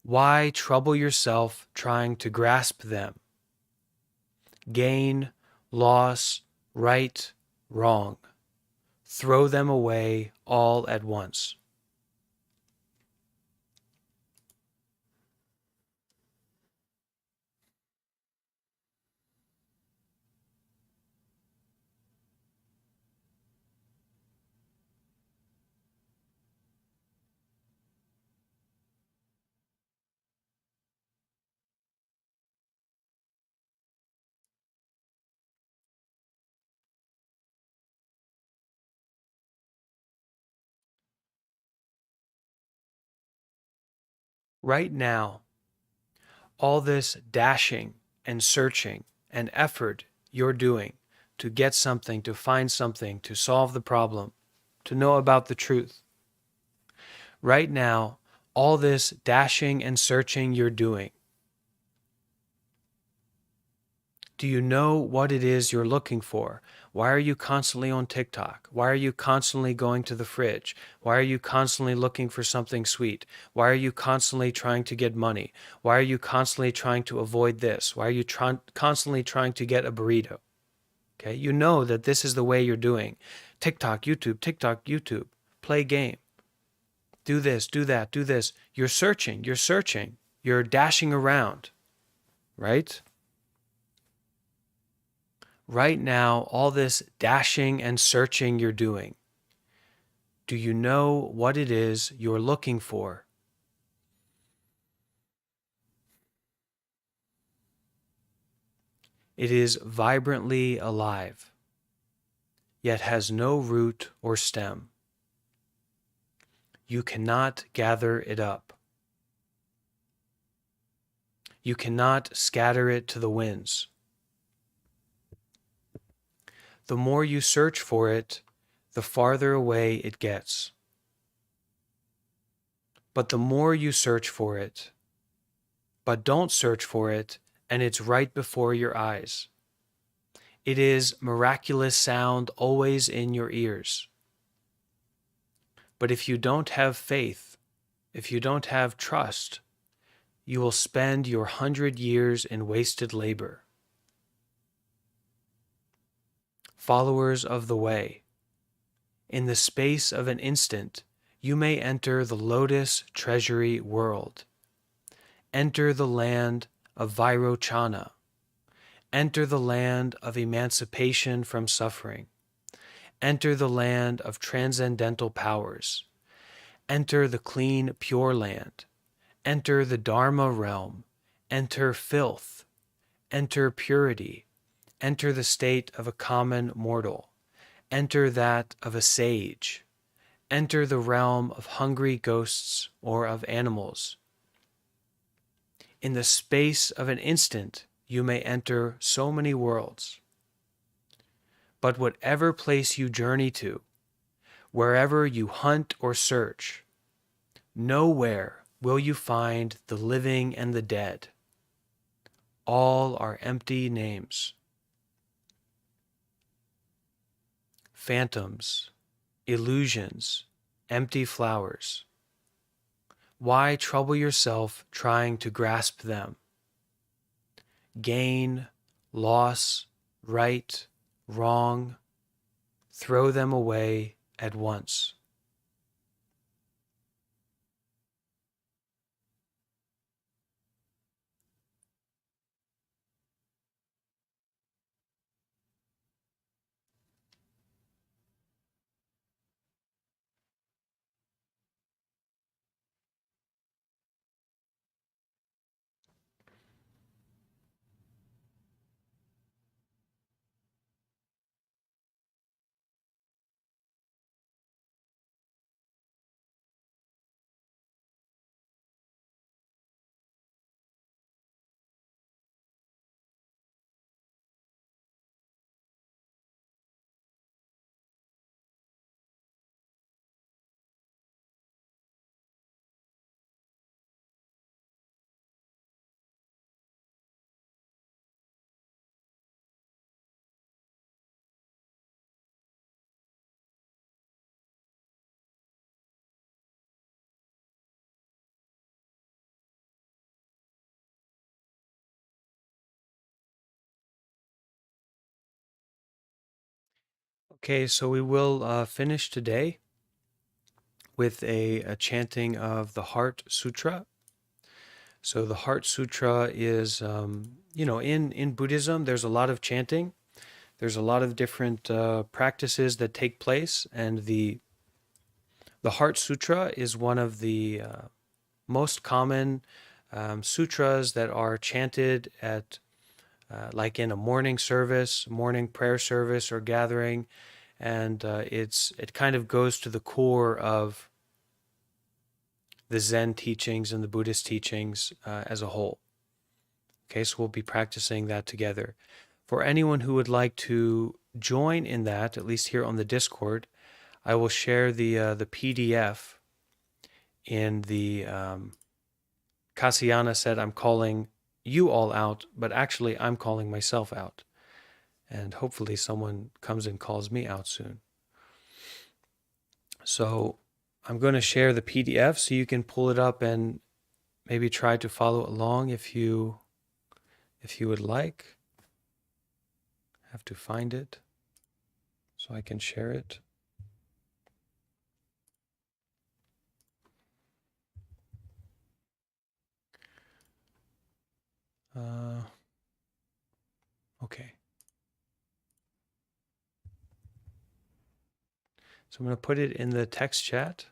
Why trouble yourself trying to grasp them? Gain, loss, right, wrong. Throw them away all at once. Right now, all this dashing and searching and effort you're doing to get something, to find something, to solve the problem, to know about the truth. Right now, all this dashing and searching you're doing, do you know what it is you're looking for? Why are you constantly on TikTok? Why are you constantly going to the fridge? Why are you constantly looking for something sweet? Why are you constantly trying to get money? Why are you constantly trying to avoid this? Why are you constantly trying to get a burrito? Okay, you know that this is the way you're doing. TikTok, YouTube, play game. Do this, do that, do this. You're searching, you're dashing around, right? Right now, all this dashing and searching you're doing, do you know what it is you're looking for? It is vibrantly alive, yet has no root or stem. You cannot gather it up. You cannot scatter it to the winds. The more you search for it, the farther away it gets. But the more you search for it, but don't search for it, and it's right before your eyes. It is miraculous sound always in your ears. But if you don't have faith, if you don't have trust, you will spend your 100 years in wasted labor. Followers of the way, in the space of an instant, you may enter the lotus treasury world. Enter the land of Vairochana. Enter the land of emancipation from suffering. Enter the land of transcendental powers. Enter the clean, pure land. Enter the Dharma realm. Enter filth. Enter purity. Enter the state of a common mortal. Enter that of a sage. Enter the realm of hungry ghosts or of animals. In the space of an instant, you may enter so many worlds. But whatever place you journey to, wherever you hunt or search, nowhere will you find the living and the dead. All are empty names, phantoms, illusions, empty flowers. Why trouble yourself trying to grasp them? Gain, loss, right, wrong, throw them away at once. Okay, so we will finish today with a chanting of the Heart Sutra. So the Heart Sutra is, in Buddhism, there's a lot of chanting. There's a lot of different practices that take place, and the Heart Sutra is one of the most common sutras that are chanted at, like in a morning service, morning prayer service or gathering, and it kind of goes to the core of the Zen teachings and the Buddhist teachings as a whole. Okay, so we'll be practicing that together. For anyone who would like to join in that, at least here on the Discord, I will share the PDF in the Kasiyana said, I'm calling you all out, but actually I'm calling myself out. And hopefully someone comes and calls me out soon. So I'm going to share the PDF so you can pull it up and maybe try to follow along if you would like. I have to find it so I can share it. Okay. So I'm going to put it in the text chat.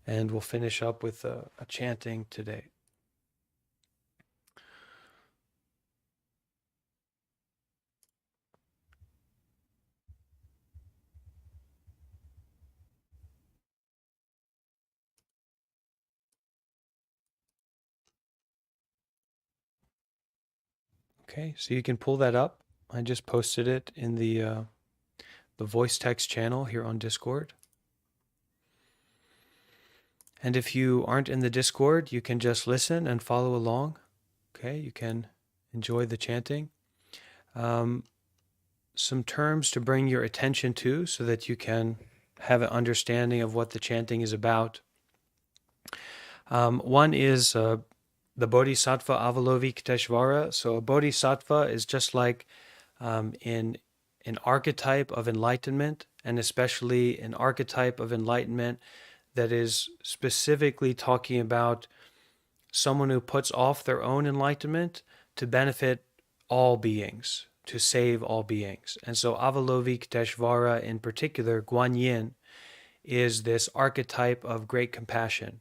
And we'll finish up with a chanting today. Okay, so you can pull that up. I just posted it in the voice text channel here on Discord. And if you aren't in the Discord, you can just listen and follow along. Okay, you can enjoy the chanting. Some terms to bring your attention to so that you can have an understanding of what the chanting is about. One is the Bodhisattva Avalovikiteshvara. So a Bodhisattva is just like in an archetype of enlightenment, and especially an archetype of enlightenment that is specifically talking about someone who puts off their own enlightenment to benefit all beings, to save all beings. And so Avalovikiteshvara in particular, Guanyin, is this archetype of great compassion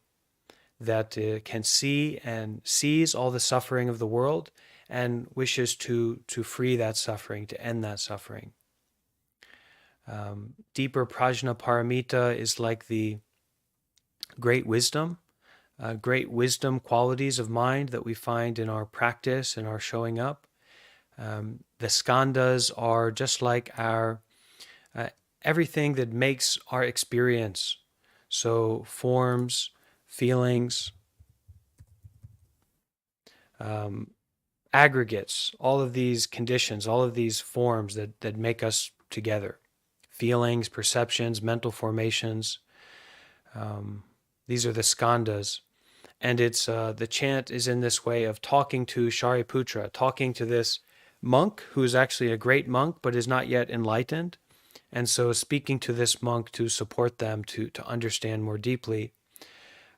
that can see and sees all the suffering of the world and wishes to free that suffering, to end that suffering. Deeper prajna paramita is like the great wisdom qualities of mind that we find in our practice and our showing up. The skandhas are just like our everything that makes our experience. So forms, feelings, aggregates, all of these conditions, all of these forms that make us together. Feelings, perceptions, mental formations. These are the skandhas. And it's the chant is in this way of talking to Shariputra, talking to this monk who is actually a great monk but is not yet enlightened. And so speaking to this monk to support them to understand more deeply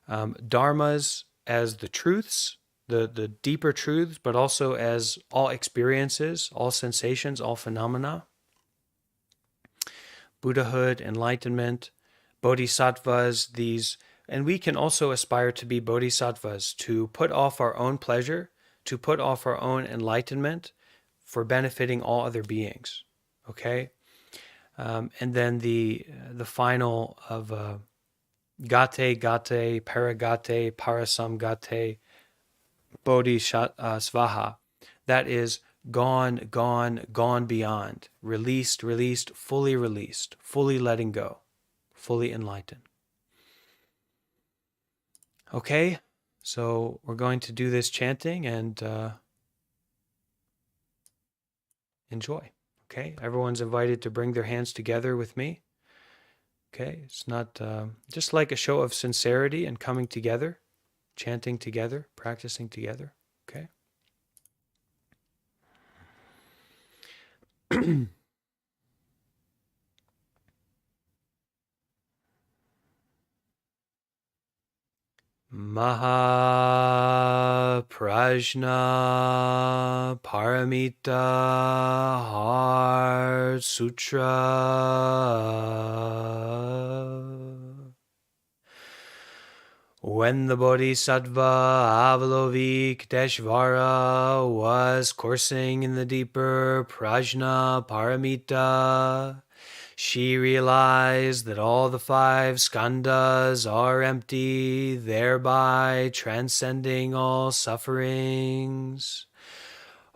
dharmas as the truths, the deeper truths, but also as all experiences, all sensations, all phenomena. Buddhahood, enlightenment, bodhisattvas, these, and we can also aspire to be bodhisattvas, to put off our own pleasure, to put off our own enlightenment for benefiting all other beings. Okay? And then the final of gate, gate, paragate, parasamgate, bodhisvaha. That is gone, gone, gone beyond. Released, released, fully letting go, fully enlightened. Okay, so we're going to do this chanting and enjoy. Okay, everyone's invited to bring their hands together with me. Okay, it's not just like a show of sincerity and coming together, chanting together, practicing together. Okay. Mahaprajna Paramita Heart Sutra. When the Bodhisattva Avalokiteshvara was coursing in the deeper Prajna Paramita, she realized that all the 5 skandhas are empty, thereby transcending all sufferings.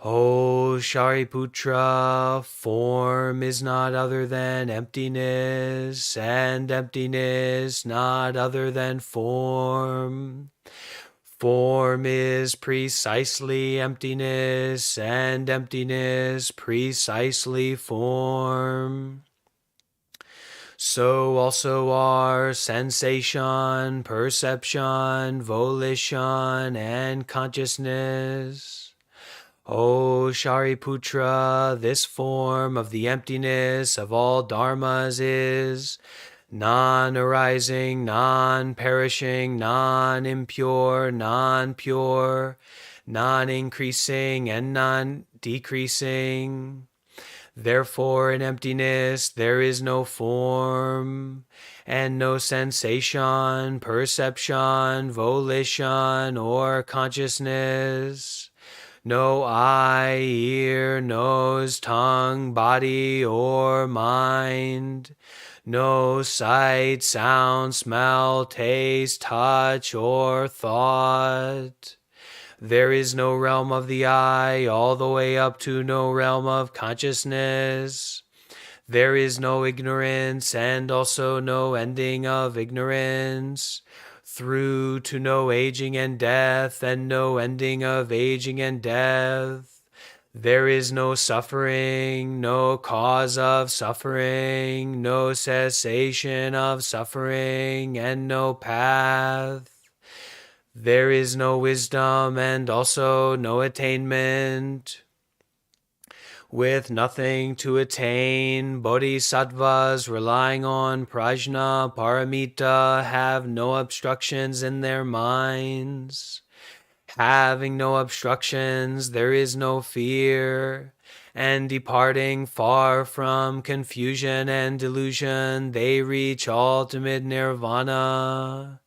O Shariputra, form is not other than emptiness, and emptiness not other than form. Form is precisely emptiness, and emptiness precisely form. So also are sensation, perception, volition, and consciousness. O Shariputra, this form of the emptiness of all dharmas is non-arising, non-perishing, non-impure, non-pure, non-increasing, and non-decreasing. Therefore, in emptiness there is no form, and no sensation, perception, volition, or consciousness. No eye, ear, nose, tongue, body, or mind. No sight, sound, smell, taste, touch, or thought. There is no realm of the eye, all the way up to no realm of consciousness. There is no ignorance, and also no ending of ignorance. Through to no aging and death, and no ending of aging and death. There is no suffering, no cause of suffering, no cessation of suffering, and no path. There is no wisdom, and also no attainment. With nothing to attain, bodhisattvas relying on prajna paramita have no obstructions in their minds. Having no obstructions, there is no fear, and departing far from confusion and delusion, they reach ultimate nirvana.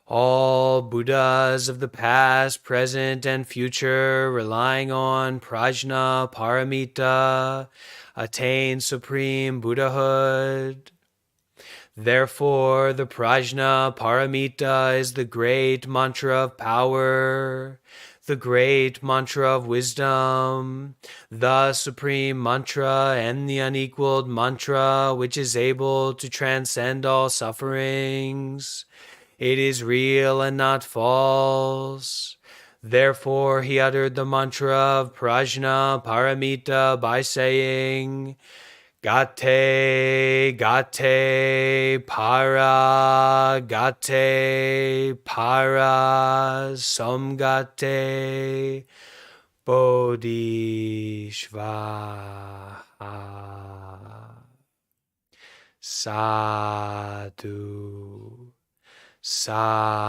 All Buddhas of the past, present, and future, relying on prajna paramita, attain supreme Buddhahood. Therefore, the prajna paramita is the great mantra of power. the great mantra of wisdom, the supreme mantra and the unequaled mantra which is able to transcend all sufferings. It is real and not false. Therefore, he uttered the mantra of Prajna Paramita by saying, Gate, gate, para, samgate, bodhisvaha. Sadhu, sadhu,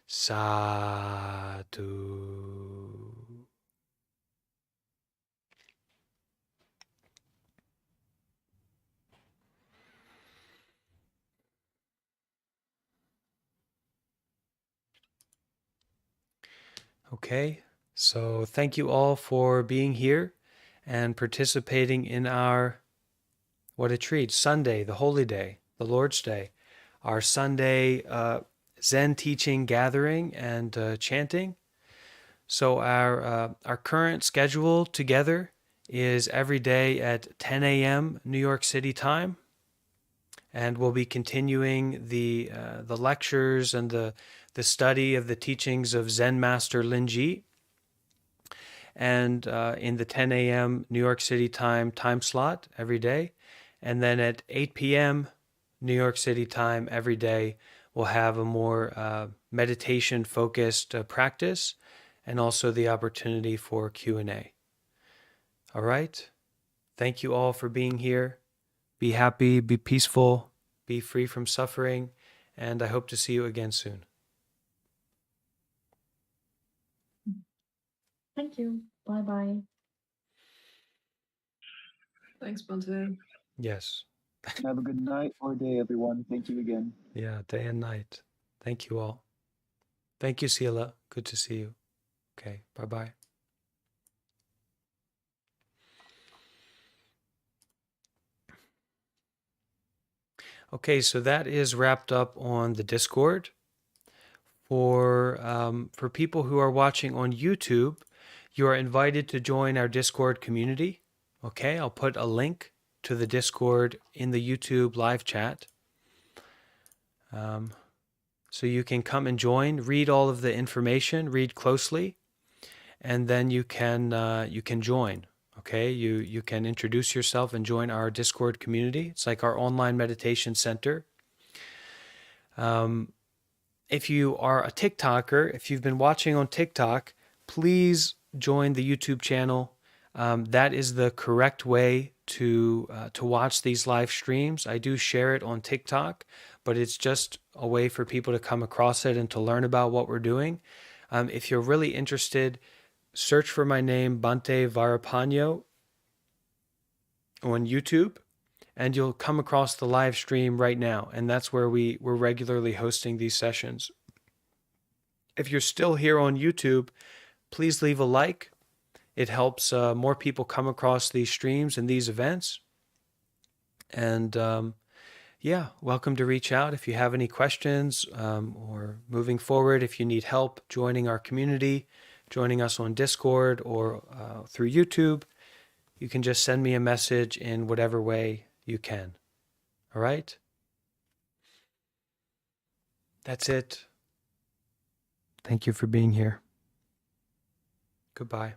sadhu. Okay, so thank you all for being here and participating in our, what a treat, Sunday, the holy day, the Lord's Day, our Sunday Zen teaching gathering and chanting. So our current schedule together is every day at 10 a.m. New York City time, and we'll be continuing the lectures and the study of the teachings of Zen Master Linji. And in the 10 a.m. New York City time slot every day. And then at 8 p.m. New York City time every day, we'll have a more meditation-focused practice and also the opportunity for Q&A. All right? Thank you all for being here. Be happy, be peaceful, be free from suffering, and I hope to see you again soon. Thank you. Bye-bye. Thanks, Bante. Yes. Have a good night or day, everyone. Thank you again. Yeah, day and night. Thank you all. Thank you, Sila. Good to see you. Okay, bye-bye. Okay, so that is wrapped up on the Discord. For people who are watching on YouTube, you are invited to join our Discord community. Okay, I'll put a link to the Discord in the YouTube live chat. So you can come and join, read all of the information, read closely, and then you can join. Okay, you can introduce yourself and join our Discord community. It's like our online meditation center. If you are a TikToker, if you've been watching on TikTok, please join the YouTube channel. That is the correct way to watch these live streams. I do share it on TikTok, but it's just a way for people to come across it and to learn about what we're doing. If you're really interested, search for my name, Bante Varapano, on YouTube, and you'll come across the live stream right now. And that's where we're regularly hosting these sessions. If you're still here on YouTube, please leave a like. It helps more people come across these streams and these events. And yeah, welcome to reach out if you have any questions or moving forward, if you need help joining our community, joining us on Discord or through YouTube, you can just send me a message in whatever way you can. All right? That's it. Thank you for being here. Goodbye.